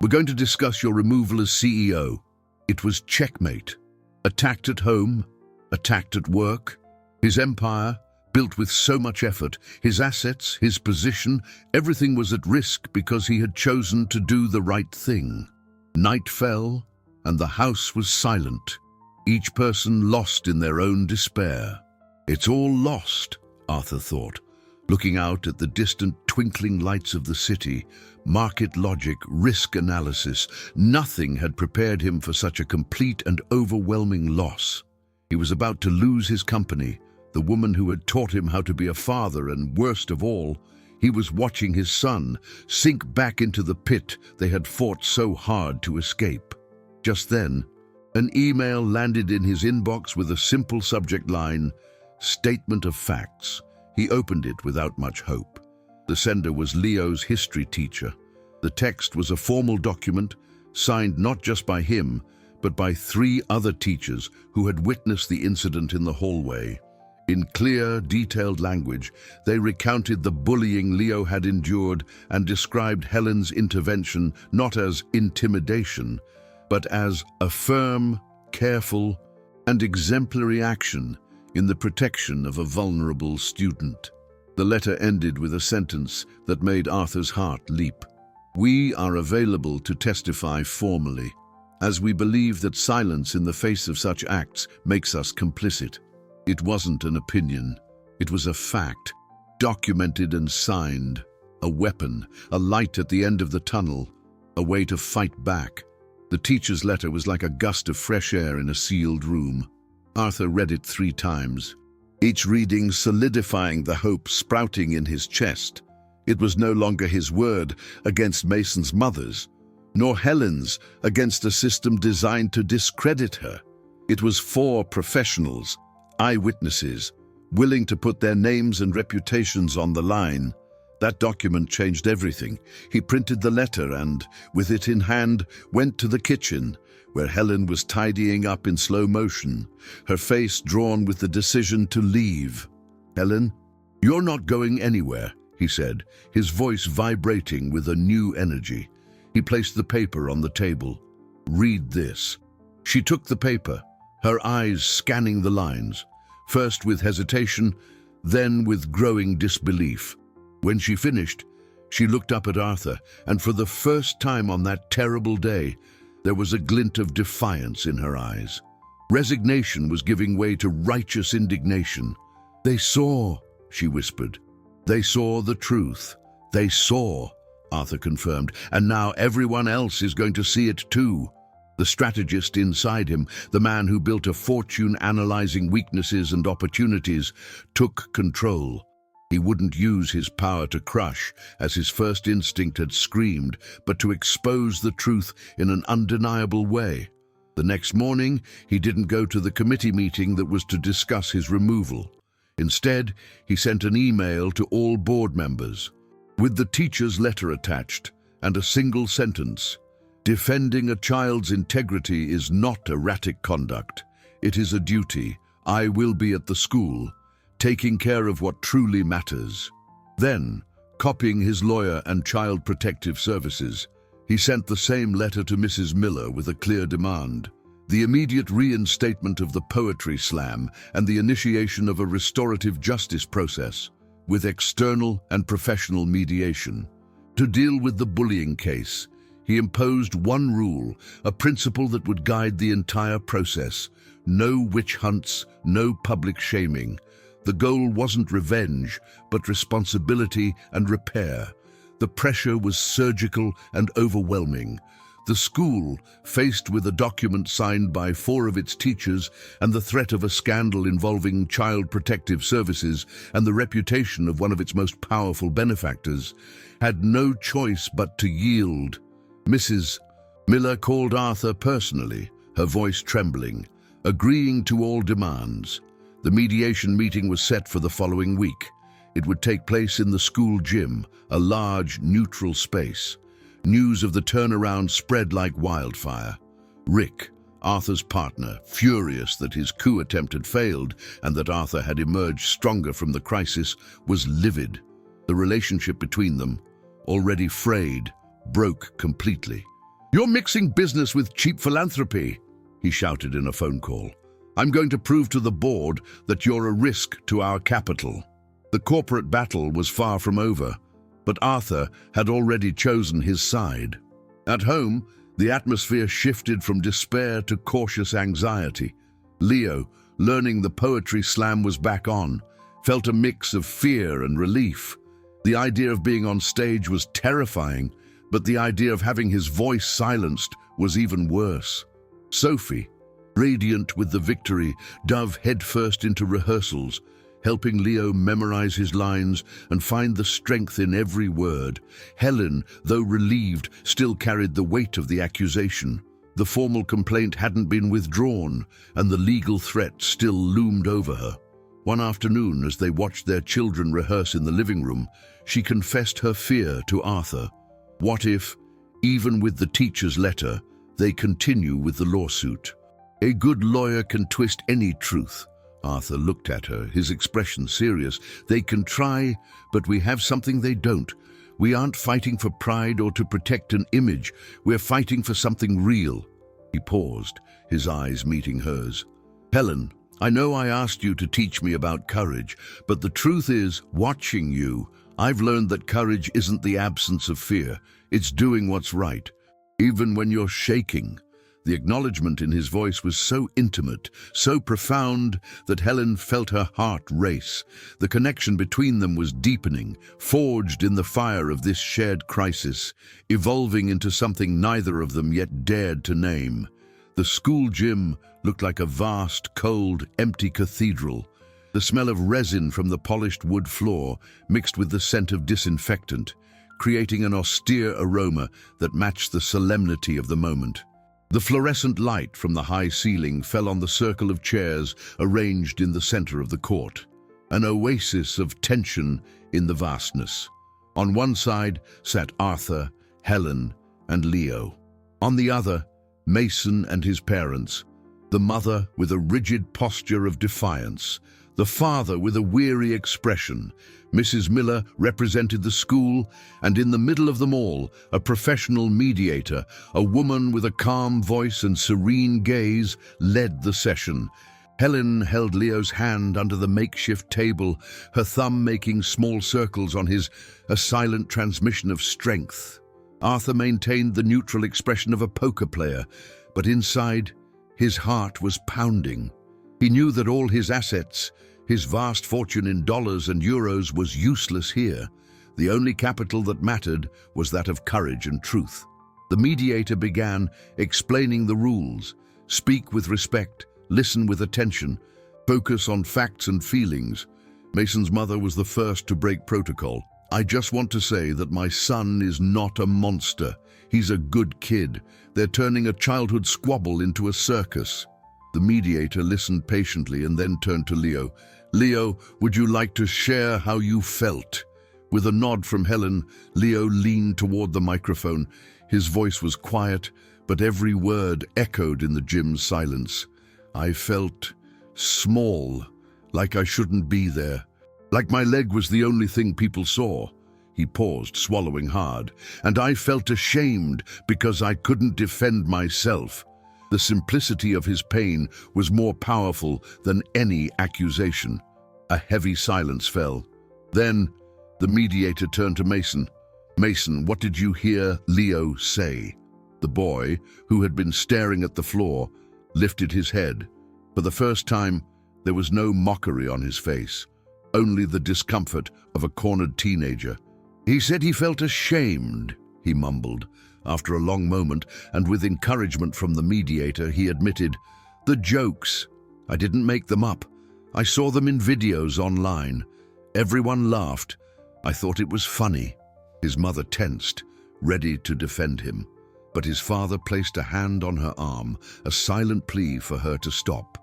we're going to discuss your removal as CEO." It was checkmate. Attacked at home, attacked at work. His empire, built with so much effort, his assets, his position, everything was at risk because he had chosen to do the right thing. Night fell, and the house was silent, each person lost in their own despair. "It's all lost," Arthur thought, looking out at the distant twinkling lights of the city. Market logic, risk analysis, nothing had prepared him for such a complete and overwhelming loss. He was about to lose his company, the woman who had taught him how to be a father, and worst of all, he was watching his son sink back into the pit they had fought so hard to escape. Just then, an email landed in his inbox with a simple subject line, "Statement of Facts." He opened it without much hope. The sender was Leo's history teacher. The text was a formal document, signed not just by him, but by 3 other teachers who had witnessed the incident in the hallway. In clear, detailed language, they recounted the bullying Leo had endured and described Helen's intervention not as intimidation, but as a firm, careful, and exemplary action in the protection of a vulnerable student. The letter ended with a sentence that made Arthur's heart leap. "We are available to testify formally, as we believe that silence in the face of such acts makes us complicit." It wasn't an opinion. It was a fact, documented and signed. A weapon, a light at the end of the tunnel, a way to fight back. The teacher's letter was like a gust of fresh air in a sealed room. Arthur read it 3 times, each reading solidifying the hope sprouting in his chest. It was no longer his word against Mason's mother's, nor Helen's against a system designed to discredit her. It was 4 professionals, eyewitnesses, willing to put their names and reputations on the line. That document changed everything. He printed the letter and, with it in hand, went to the kitchen, where Helen was tidying up in slow motion, her face drawn with the decision to leave. "Helen, you're not going anywhere," he said, his voice vibrating with a new energy. He placed the paper on the table. "Read this." She took the paper, her eyes scanning the lines, first with hesitation, then with growing disbelief. When she finished, she looked up at Arthur, and for the first time on that terrible day, there was a glint of defiance in her eyes. Resignation was giving way to righteous indignation. "They saw," she whispered. "They saw the truth. They saw," Arthur confirmed, "and now everyone else is going to see it too." The strategist inside him, the man who built a fortune analyzing weaknesses and opportunities, took control. He wouldn't use his power to crush, as his first instinct had screamed, but to expose the truth in an undeniable way. The next morning, he didn't go to the committee meeting that was to discuss his removal. Instead, he sent an email to all board members, with the teacher's letter attached, and a single sentence: "Defending a child's integrity is not erratic conduct. It is a duty. I will be at the school, taking care of what truly matters." Then, copying his lawyer and child protective services, he sent the same letter to Mrs. Miller with a clear demand: the immediate reinstatement of the poetry slam and the initiation of a restorative justice process, with external and professional mediation. To deal with the bullying case, he imposed one rule, a principle that would guide the entire process: no witch hunts, no public shaming. The goal wasn't revenge, but responsibility and repair. The pressure was surgical and overwhelming. The school, faced with a document signed by 4 of its teachers and the threat of a scandal involving Child Protective Services and the reputation of one of its most powerful benefactors, had no choice but to yield. Mrs. Miller called Arthur personally, her voice trembling, agreeing to all demands. The mediation meeting was set for the following week. It would take place in the school gym, a large, neutral space. News of the turnaround spread like wildfire. Rick, Arthur's partner, furious that his coup attempt had failed and that Arthur had emerged stronger from the crisis, was livid. The relationship between them, already frayed, broke completely. "You're mixing business with cheap philanthropy," he shouted in a phone call. "I'm going to prove to the board that you're a risk to our capital." The corporate battle was far from over, but Arthur had already chosen his side. At home, the atmosphere shifted from despair to cautious anxiety. Leo, learning the poetry slam was back on, felt a mix of fear and relief. The idea of being on stage was terrifying, but the idea of having his voice silenced was even worse. Sophie, radiant with the victory, dove headfirst into rehearsals, helping Leo memorize his lines and find the strength in every word. Helen, though relieved, still carried the weight of the accusation. The formal complaint hadn't been withdrawn, and the legal threat still loomed over her. One afternoon, as they watched their children rehearse in the living room, she confessed her fear to Arthur. What if, even with the teacher's letter, they continue with the lawsuit? A good lawyer can twist any truth. Arthur looked at her, his expression serious. They can try, but we have something they don't. We aren't fighting for pride or to protect an image. We're fighting for something real. He paused, his eyes meeting hers. "Helen, I know I asked you to teach me about courage, but the truth is, watching you, I've learned that courage isn't the absence of fear. It's doing what's right, even when you're shaking." The acknowledgement in his voice was so intimate, so profound, that Helen felt her heart race. The connection between them was deepening, forged in the fire of this shared crisis, evolving into something neither of them yet dared to name. The school gym looked like a vast, cold, empty cathedral. The smell of resin from the polished wood floor mixed with the scent of disinfectant, creating an austere aroma that matched the solemnity of the moment. The fluorescent light from the high ceiling fell on the circle of chairs arranged in the center of the court, an oasis of tension in the vastness. On one side sat Arthur, Helen, and Leo. On the other, Mason and his parents, the mother with a rigid posture of defiance, the father with a weary expression. Mrs. Miller represented the school, and in the middle of them all, a professional mediator, a woman with a calm voice and serene gaze, led the session. Helen held Leo's hand under the makeshift table, her thumb making small circles on his, a silent transmission of strength. Arthur maintained the neutral expression of a poker player, but inside, his heart was pounding. He knew that all his assets, his vast fortune in dollars and euros, was useless here. The only capital that mattered was that of courage and truth. The mediator began, explaining the rules. Speak with respect, listen with attention, focus on facts and feelings. Mason's mother was the first to break protocol. "I just want to say that my son is not a monster. He's a good kid. They're turning a childhood squabble into a circus." The mediator listened patiently and then turned to Leo. "Leo, would you like to share how you felt?" With a nod from Helen, Leo leaned toward the microphone. His voice was quiet, but every word echoed in the gym's silence. "I felt small, like I shouldn't be there. Like my leg was the only thing people saw." He paused, swallowing hard. "And I felt ashamed because I couldn't defend myself." The simplicity of his pain was more powerful than any accusation. A heavy silence fell. Then, the mediator turned to Mason. "Mason, what did you hear Leo say?" The boy, who had been staring at the floor, lifted his head. For the first time, there was no mockery on his face, only the discomfort of a cornered teenager. He said he felt ashamed, he mumbled. After a long moment, and with encouragement from the mediator, he admitted, "The jokes. I didn't make them up. I saw them in videos online. Everyone laughed. I thought it was funny." His mother tensed, ready to defend him. But his father placed a hand on her arm, a silent plea for her to stop.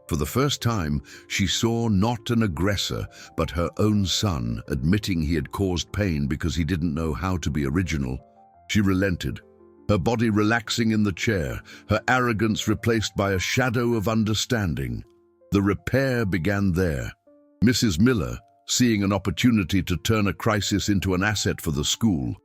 For the first time, she saw not an aggressor, but her own son, admitting he had caused pain because he didn't know how to be original. She relented, her body relaxing in the chair, her arrogance replaced by a shadow of understanding. The repair began there. Mrs. Miller, seeing an opportunity to turn a crisis into an asset for the school,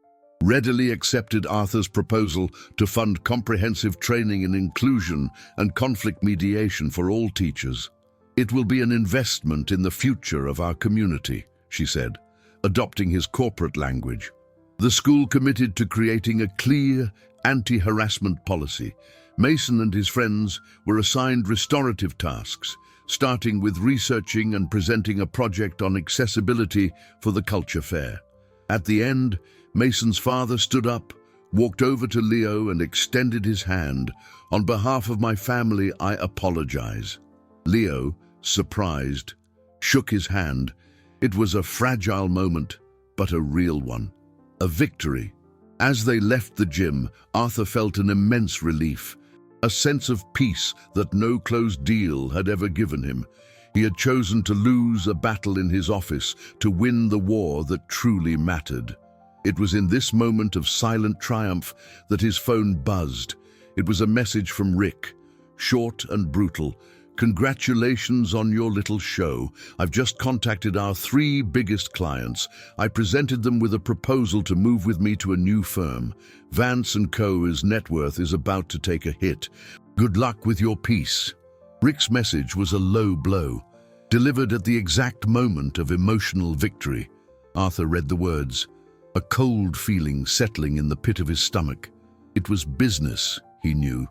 readily accepted Arthur's proposal to fund comprehensive training in inclusion and conflict mediation for all teachers. "It will be an investment in the future of our community," she said, adopting his corporate language. The school committed to creating a clear anti-harassment policy. Mason and his friends were assigned restorative tasks, starting with researching and presenting a project on accessibility for the culture fair. At the end, Mason's father stood up, walked over to Leo and extended his hand. "On behalf of my family, I apologize." Leo, surprised, shook his hand. It was a fragile moment, but a real one. A victory. As they left the gym, Arthur felt an immense relief, a sense of peace that no closed deal had ever given him. He had chosen to lose a battle in his office to win the war that truly mattered. It was in this moment of silent triumph that his phone buzzed. It was a message from Rick, short and brutal. "Congratulations on your little show. I've just contacted our 3 biggest clients. I presented them with a proposal to move with me to a new firm. Vance & Co.'s net worth is about to take a hit. Good luck with your piece." Rick's message was a low blow, delivered at the exact moment of emotional victory. Arthur read the words, a cold feeling settling in the pit of his stomach. It was business, he knew,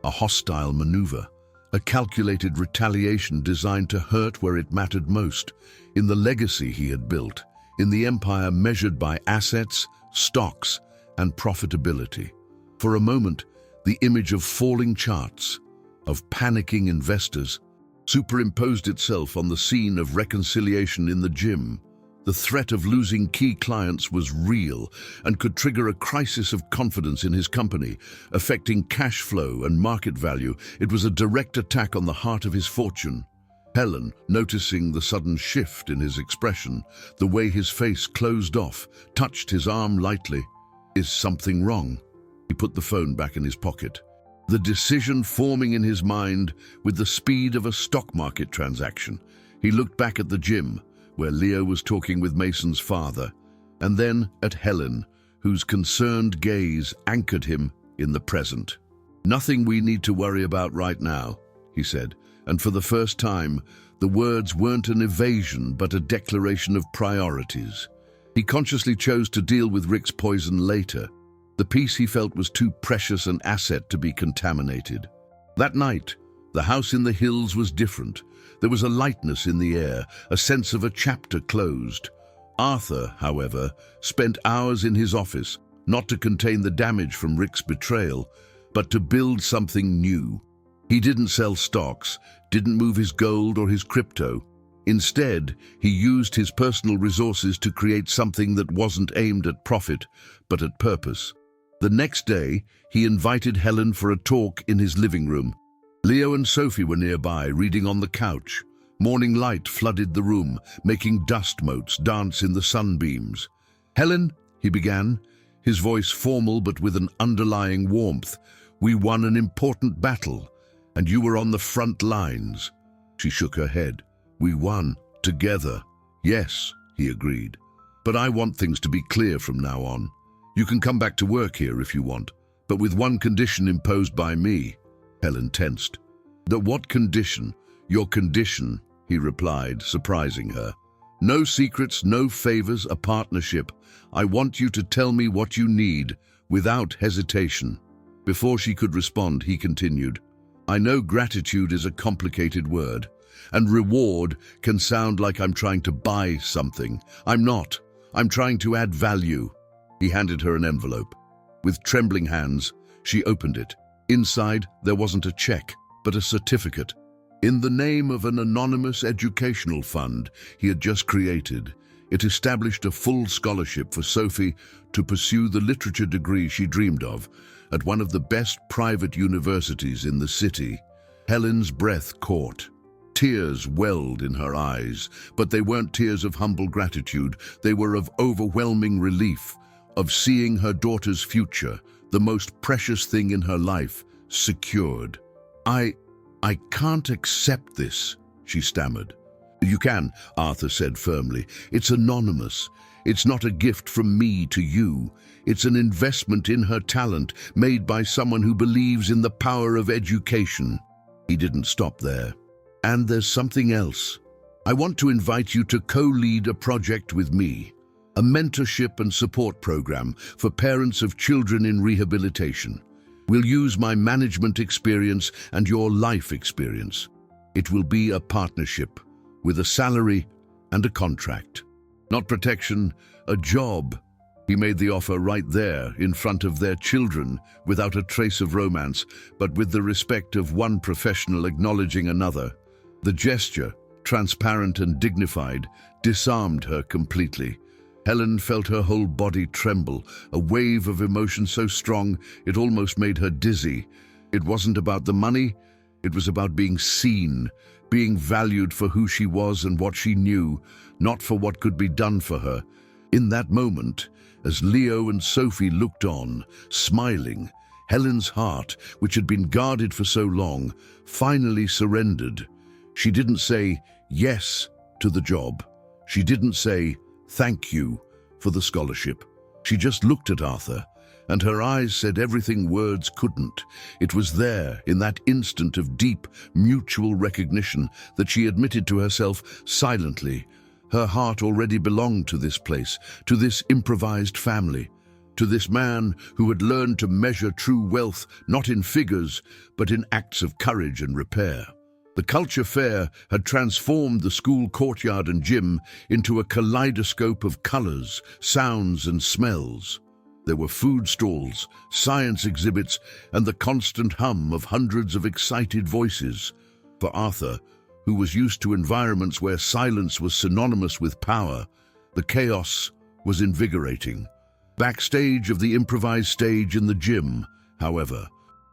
a hostile maneuver, a calculated retaliation designed to hurt where it mattered most, in the legacy he had built, in the empire measured by assets, stocks, and profitability. For a moment, the image of falling charts, of panicking investors, superimposed itself on the scene of reconciliation in the gym. The threat of losing key clients was real and could trigger a crisis of confidence in his company, affecting cash flow and market value. It was a direct attack on the heart of his fortune. Helen, noticing the sudden shift in his expression, the way his face closed off, touched his arm lightly. "Is something wrong?" He put the phone back in his pocket. The decision forming in his mind with the speed of a stock market transaction. He looked back at the gym, where Leo was talking with Mason's father, and then at Helen, whose concerned gaze anchored him in the present. "Nothing we need to worry about right now," he said, and for the first time, the words weren't an evasion but a declaration of priorities. He consciously chose to deal with Rick's poison later. The peace he felt was too precious an asset to be contaminated. That night, the house in the hills was different. There was a lightness in the air, a sense of a chapter closed. Arthur, however, spent hours in his office, not to contain the damage from Rick's betrayal, but to build something new. He didn't sell stocks, didn't move his gold or his crypto. Instead, he used his personal resources to create something that wasn't aimed at profit, but at purpose. The next day, he invited Helen for a talk in his living room. Leo and Sophie were nearby, reading on the couch. Morning light flooded the room, making dust motes dance in the sunbeams. "Helen," he began, his voice formal but with an underlying warmth, "we won an important battle, and you were on the front lines." She shook her head. "We won, together." "Yes," he agreed. "But I want things to be clear from now on. You can come back to work here if you want, but with one condition imposed by me." Helen tensed. "What condition?" "Your condition," he replied, surprising her. "No secrets, no favors, a partnership. I want you to tell me what you need, without hesitation." Before she could respond, he continued, "I know gratitude is a complicated word, and reward can sound like I'm trying to buy something. I'm not. I'm trying to add value." He handed her an envelope. With trembling hands, she opened it. Inside, there wasn't a check, but a certificate. In the name of an anonymous educational fund he had just created, it established a full scholarship for Sophie to pursue the literature degree she dreamed of at one of the best private universities in the city. Helen's breath caught. Tears welled in her eyes, but they weren't tears of humble gratitude. They were of overwhelming relief, of seeing her daughter's future, the most precious thing in her life, secured. I can't accept this," she stammered. "You can," Arthur said firmly. "It's anonymous. It's not a gift from me to you. It's an investment in her talent made by someone who believes in the power of education." He didn't stop there. "And there's something else. I want to invite you to co-lead a project with me, a mentorship and support program for parents of children in rehabilitation. We'll use my management experience and your life experience. It will be a partnership with a salary and a contract. Not protection, a job." He made the offer right there in front of their children, without a trace of romance, but with the respect of one professional acknowledging another. The gesture, transparent and dignified, disarmed her completely. Helen felt her whole body tremble, a wave of emotion so strong it almost made her dizzy. It wasn't about the money, it was about being seen, being valued for who she was and what she knew, not for what could be done for her. In that moment, as Leo and Sophie looked on, smiling, Helen's heart, which had been guarded for so long, finally surrendered. She didn't say yes to the job. She didn't say thank you for the scholarship. She just looked at Arthur, and her eyes said everything words couldn't. It was there, in that instant of deep, mutual recognition, that she admitted to herself silently. Her heart already belonged to this place, to this improvised family, to this man who had learned to measure true wealth not in figures, but in acts of courage and repair. The culture fair had transformed the school courtyard and gym into a kaleidoscope of colors, sounds, and smells. There were food stalls, science exhibits, and the constant hum of hundreds of excited voices. For Arthur, who was used to environments where silence was synonymous with power, the chaos was invigorating. Backstage of the improvised stage in the gym, however,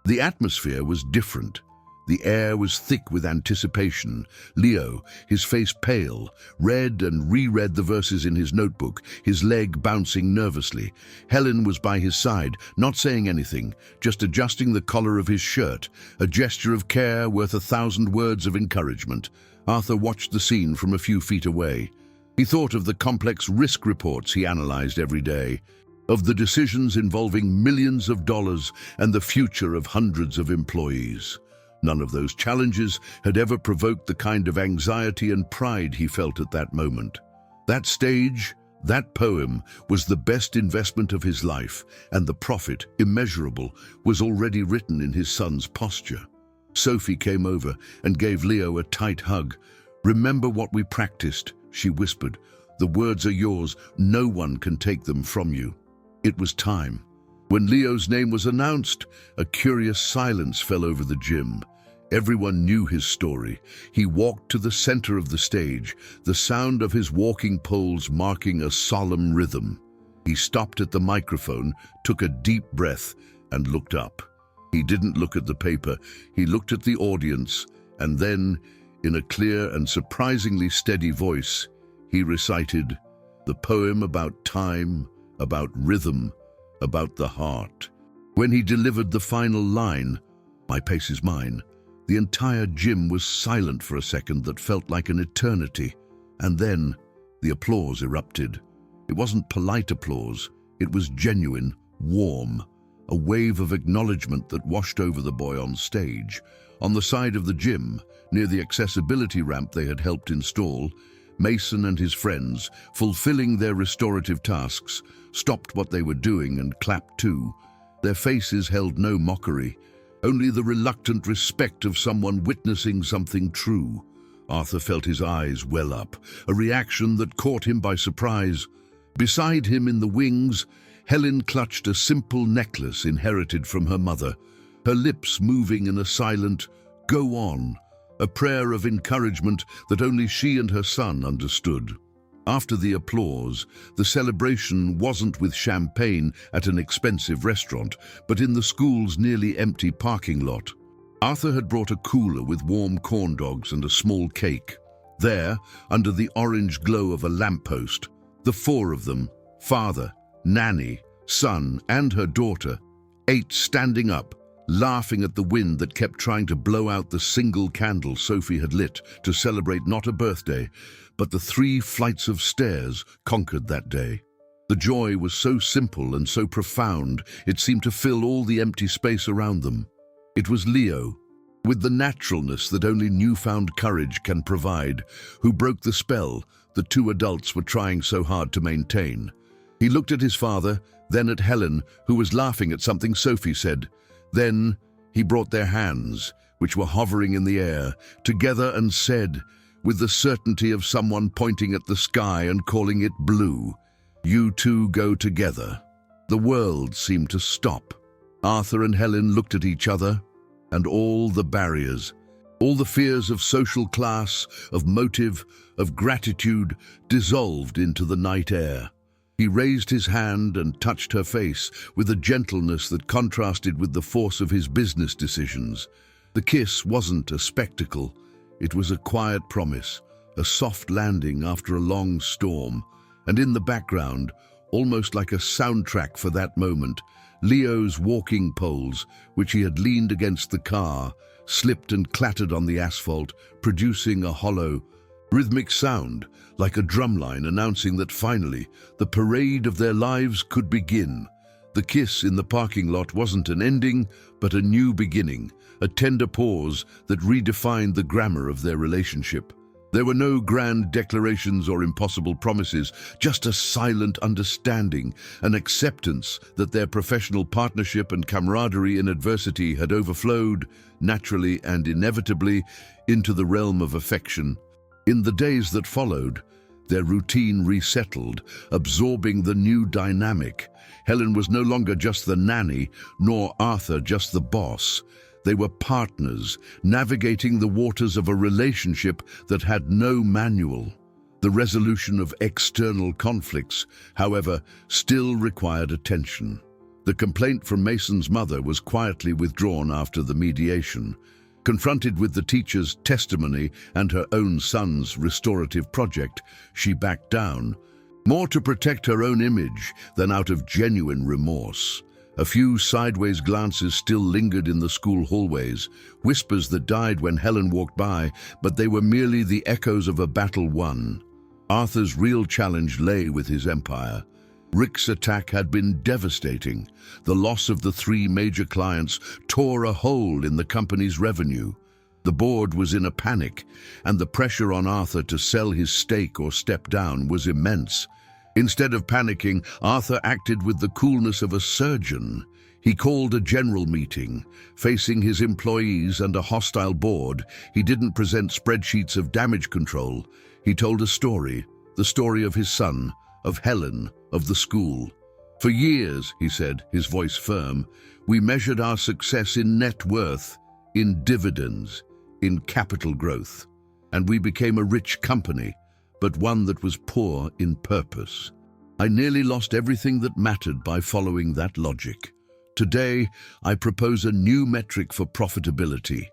the atmosphere was different. The air was thick with anticipation. Leo, his face pale, read and reread the verses in his notebook, his leg bouncing nervously. Helen was by his side, not saying anything, just adjusting the collar of his shirt, a gesture of care worth 1,000 words of encouragement. Arthur watched the scene from a few feet away. He thought of the complex risk reports he analyzed every day, of the decisions involving millions of dollars and the future of hundreds of employees. None of those challenges had ever provoked the kind of anxiety and pride he felt at that moment. That stage, that poem, was the best investment of his life, and the profit, immeasurable, was already written in his son's posture. Sophie came over and gave Leo a tight hug. "Remember what we practiced," she whispered. "The words are yours. No one can take them from you." It was time. When Leo's name was announced, a curious silence fell over the gym. Everyone knew his story. He walked to the center of the stage, the sound of his walking poles marking a solemn rhythm. He stopped at the microphone, took a deep breath, and looked up. He didn't look at the paper, he looked at the audience, and then, in a clear and surprisingly steady voice, he recited the poem about time, about rhythm, about the heart. When he delivered the final line, "My pace is mine," the entire gym was silent for a second that felt like an eternity. And then the applause erupted. It wasn't polite applause, it was genuine, warm, a wave of acknowledgement that washed over the boy on stage. On the side of the gym, near the accessibility ramp they had helped install, Mason and his friends, fulfilling their restorative tasks, stopped what they were doing and clapped too. Their faces held no mockery, only the reluctant respect of someone witnessing something true. Arthur felt his eyes well up, a reaction that caught him by surprise. Beside him in the wings, Helen clutched a simple necklace inherited from her mother, her lips moving in a silent, "Go on," a prayer of encouragement that only she and her son understood. After the applause, the celebration wasn't with champagne at an expensive restaurant, but in the school's nearly empty parking lot. Arthur had brought a cooler with warm corn dogs and a small cake. There, under the orange glow of a lamppost, the four of them, father, Nanny, son, and her daughter, ate standing up, laughing at the wind that kept trying to blow out the single candle Sophie had lit to celebrate not a birthday, but the 3 flights of stairs conquered that day. The joy was so simple and so profound, it seemed to fill all the empty space around them. It was Leo, with the naturalness that only newfound courage can provide, who broke the spell the 2 adults were trying so hard to maintain. He looked at his father, then at Helen, who was laughing at something Sophie said. Then he brought their hands, which were hovering in the air, together and said, with the certainty of someone pointing at the sky and calling it blue, "You two go together." The world seemed to stop. Arthur and Helen looked at each other, and all the barriers, all the fears of social class, of motive, of gratitude, dissolved into the night air. He raised his hand and touched her face with a gentleness that contrasted with the force of his business decisions. The kiss wasn't a spectacle. It was a quiet promise, a soft landing after a long storm. And in the background, almost like a soundtrack for that moment, Leo's walking poles, which he had leaned against the car, slipped and clattered on the asphalt, producing a hollow, rhythmic sound, like a drumline announcing that finally the parade of their lives could begin. The kiss in the parking lot wasn't an ending, but a new beginning, a tender pause that redefined the grammar of their relationship. There were no grand declarations or impossible promises, just a silent understanding, an acceptance that their professional partnership and camaraderie in adversity had overflowed, naturally and inevitably, into the realm of affection. In the days that followed, their routine resettled, absorbing the new dynamic. Helen was no longer just the nanny, nor Arthur just the boss. They were partners, navigating the waters of a relationship that had no manual. The resolution of external conflicts, however, still required attention. The complaint from Mason's mother was quietly withdrawn after the mediation. Confronted with the teacher's testimony and her own son's restorative project, she backed down, more to protect her own image than out of genuine remorse. A few sideways glances still lingered in the school hallways, whispers that died when Helen walked by, but they were merely the echoes of a battle won. Arthur's real challenge lay with his empire. Rick's attack had been devastating. The loss of the 3 major clients tore a hole in the company's revenue. The board was in a panic, and the pressure on Arthur to sell his stake or step down was immense. Instead of panicking, Arthur acted with the coolness of a surgeon. He called a general meeting. Facing his employees and a hostile board, he didn't present spreadsheets of damage control. He told a story, the story of his son, of Helen, of the school. "For years," he said, his voice firm, "we measured our success in net worth, in dividends, in capital growth. And we became a rich company, but one that was poor in purpose. I nearly lost everything that mattered by following that logic. Today, I propose a new metric for profitability,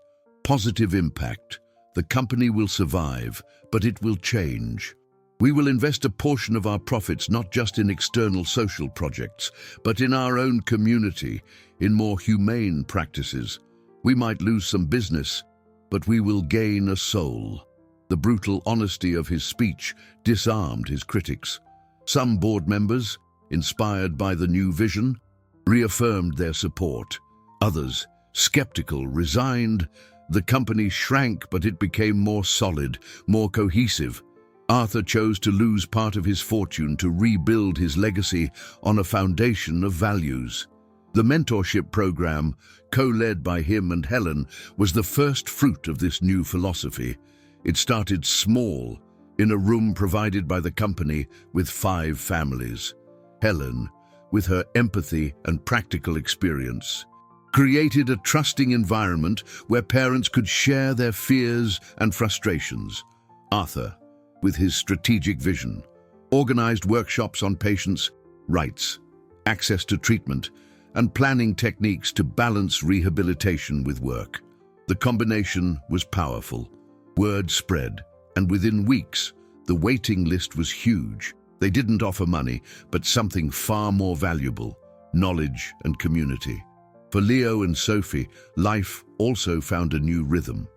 positive impact. The company will survive, but it will change. We will invest a portion of our profits not just in external social projects, but in our own community, in more humane practices. We might lose some business, but we will gain a soul." The brutal honesty of his speech disarmed his critics. Some board members, inspired by the new vision, reaffirmed their support. Others, skeptical, resigned. The company shrank, but it became more solid, more cohesive. Arthur chose to lose part of his fortune to rebuild his legacy on a foundation of values. The mentorship program, co-led by him and Helen, was the first fruit of this new philosophy. It started small, in a room provided by the company with 5 families. Helen, with her empathy and practical experience, created a trusting environment where parents could share their fears and frustrations. Arthur, with his strategic vision, organized workshops on patients' rights, access to treatment, and planning techniques to balance rehabilitation with work. The combination was powerful. Word spread, and within weeks, the waiting list was huge. They didn't offer money, but something far more valuable: knowledge and community. For Leo and Sophie, life also found a new rhythm.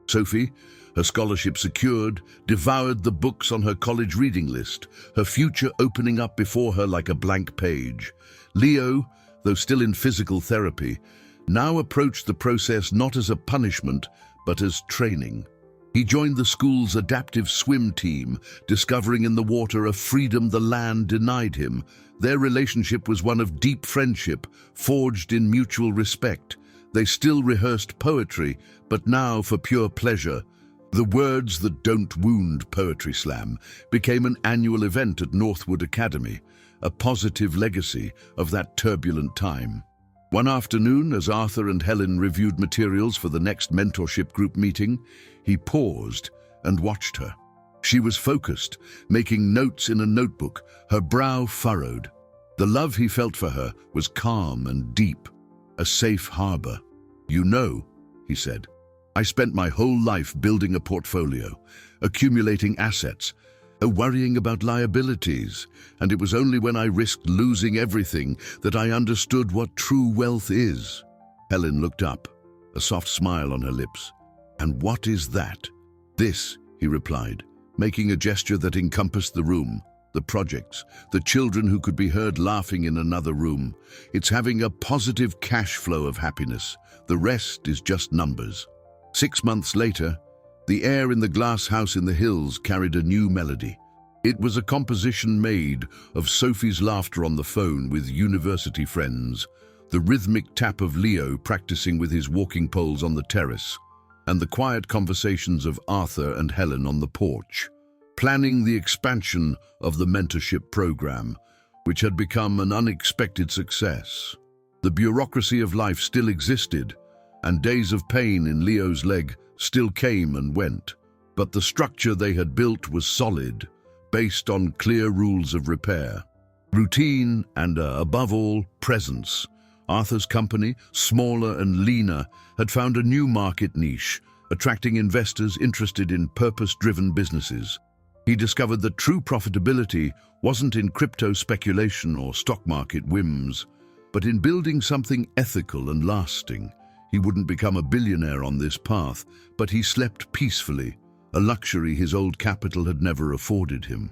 Sophie, her scholarship secured, devoured the books on her college reading list, her future opening up before her like a blank page. Leo, though still in physical therapy, now approached the process not as a punishment, but as training. He joined the school's adaptive swim team, discovering in the water a freedom the land denied him. Their relationship was one of deep friendship, forged in mutual respect. They still rehearsed poetry, but now for pure pleasure. The Words That Don't Wound Poetry Slam became an annual event at Northwood Academy, a positive legacy of that turbulent time. One afternoon, as Arthur and Helen reviewed materials for the next mentorship group meeting, he paused and watched her. She was focused, making notes in a notebook, her brow furrowed. The love he felt for her was calm and deep, a safe harbor. "You know," he said, "I spent my whole life building a portfolio, accumulating assets, worrying about liabilities, and it was only when I risked losing everything that I understood what true wealth is." Helen looked up, a soft smile on her lips. "And what is that?" "This," he replied, making a gesture that encompassed the room, the projects, the children who could be heard laughing in another room. "It's having a positive cash flow of happiness. The rest is just numbers." 6 months later, the air in the glass house in the hills carried a new melody. It was a composition made of Sophie's laughter on the phone with university friends, the rhythmic tap of Leo practicing with his walking poles on the terrace, and the quiet conversations of Arthur and Helen on the porch, planning the expansion of the mentorship program, which had become an unexpected success. The bureaucracy of life still existed, and days of pain in Leo's leg still came and went. But the structure they had built was solid, based on clear rules of repair, routine, and above all, presence. Arthur's company, smaller and leaner, had found a new market niche, attracting investors interested in purpose-driven businesses. He discovered that true profitability wasn't in crypto speculation or stock market whims, but in building something ethical and lasting. He wouldn't become a billionaire on this path, but he slept peacefully, a luxury his old capital had never afforded him.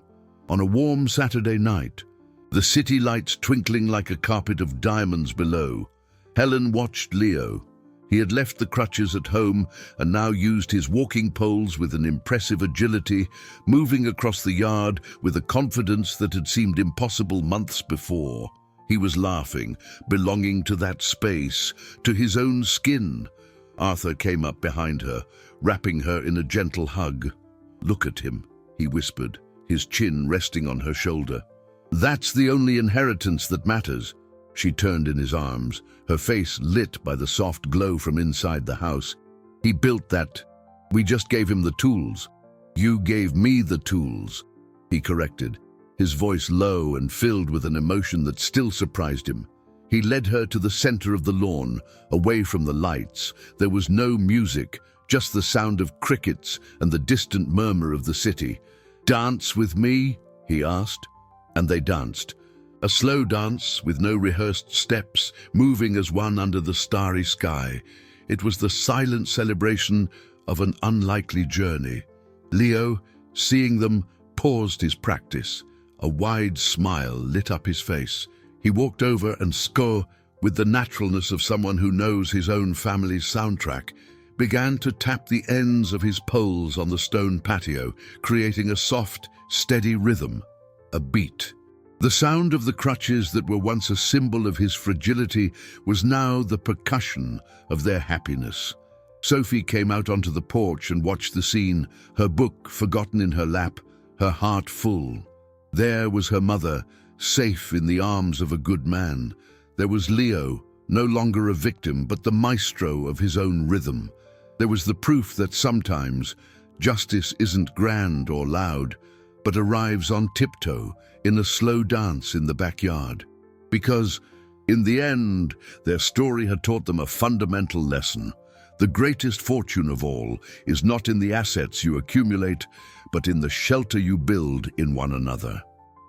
On a warm Saturday night, the city lights twinkling like a carpet of diamonds below, Helen watched Leo. He had left the crutches at home and now used his walking poles with an impressive agility, moving across the yard with a confidence that had seemed impossible months before. He was laughing, belonging to that space, to his own skin. Arthur came up behind her, wrapping her in a gentle hug. "Look at him," he whispered, his chin resting on her shoulder. "That's the only inheritance that matters." She turned in his arms, her face lit by the soft glow from inside the house. "He built that. We just gave him the tools." "You gave me the tools," he corrected, his voice low and filled with an emotion that still surprised him. He led her to the center of the lawn, away from the lights. There was no music, just the sound of crickets and the distant murmur of the city. "Dance with me?" he asked, and they danced. A slow dance with no rehearsed steps, moving as one under the starry sky. It was the silent celebration of an unlikely journey. Leo, seeing them, paused his practice. A wide smile lit up his face. He walked over and with the naturalness of someone who knows his own family's soundtrack, began to tap the ends of his poles on the stone patio, creating a soft, steady rhythm, a beat. The sound of the crutches that were once a symbol of his fragility was now the percussion of their happiness. Sophie came out onto the porch and watched the scene, her book forgotten in her lap, her heart full. There was her mother, safe in the arms of a good man. There was Leo, no longer a victim, but the maestro of his own rhythm. There was the proof that sometimes justice isn't grand or loud, but arrives on tiptoe in a slow dance in the backyard. Because, in the end, their story had taught them a fundamental lesson. The greatest fortune of all is not in the assets you accumulate, but in the shelter you build in one another.